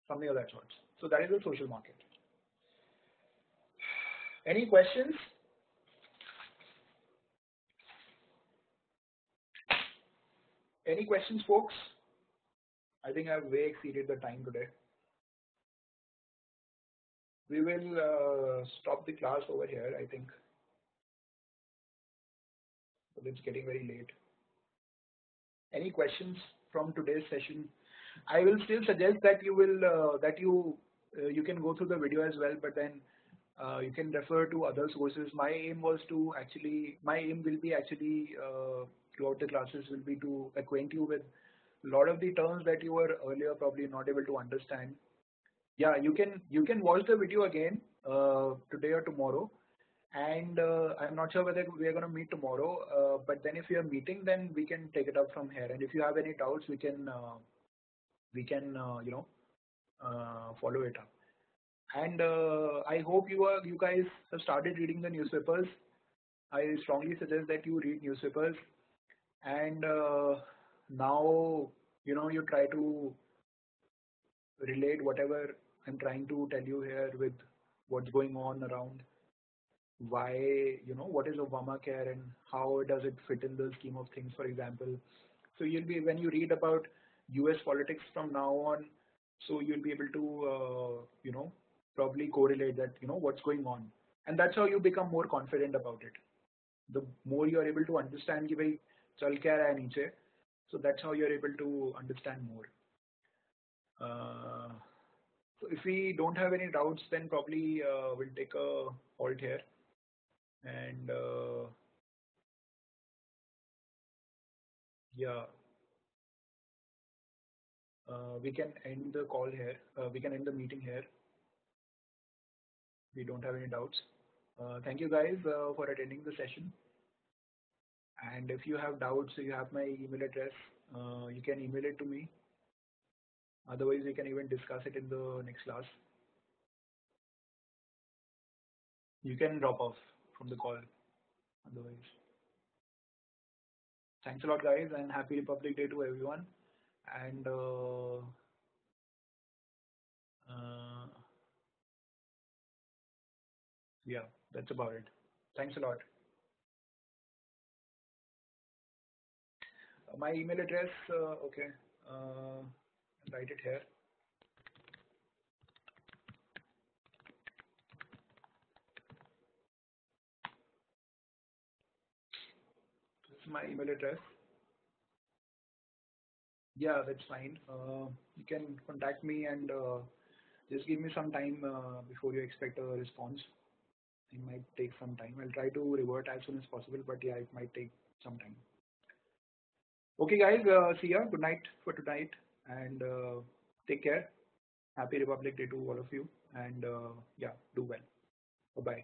something of that sort. So that is a social market. Any questions? Any questions, folks? I think I've way exceeded the time today. We will stop the class over here, I think. But it's getting very late. Any questions from today's session? I will still suggest that you will you can go through the video as well, but then you can refer to other sources. My aim will be actually throughout the classes will be to acquaint you with a lot of the terms that you were earlier probably not able to understand. Yeah, you can watch the video again today or tomorrow, and I'm not sure whether we are going to meet tomorrow, but then if we are meeting, then we can take it up from here. And if you have any doubts, we can follow it up. And I hope you guys have started reading the newspapers. I strongly suggest that you read newspapers, and now you try to relate whatever I'm trying to tell you here with what's going on around. Why, what is Obamacare and how does it fit in the scheme of things, for example. So when you read about US politics from now on, so you'll be able to, probably correlate that, what's going on. And that's how you become more confident about it. The more you are able to understand, कि chal kya raha hai niche, so that's how you're able to understand more. So if we don't have any doubts, then probably we'll take a halt here. And yeah, we can end the call here. We can end the meeting here. We don't have any doubts. Thank you guys for attending the session. And if you have doubts, you have my email address. You can email it to me. Otherwise, we can even discuss it in the next class. You can drop off from the call. Otherwise, thanks a lot, guys, and happy Republic Day to everyone. And yeah, that's about it. Thanks a lot. My email address, okay, write it here. This is my email address. Yeah, that's fine. You can contact me, and just give me some time before you expect a response. It might take some time. I'll try to revert as soon as possible, but yeah, it might take some time. Okay, guys, see ya. Good night for tonight, and take care. Happy Republic Day to all of you, and yeah, do well. Bye-bye.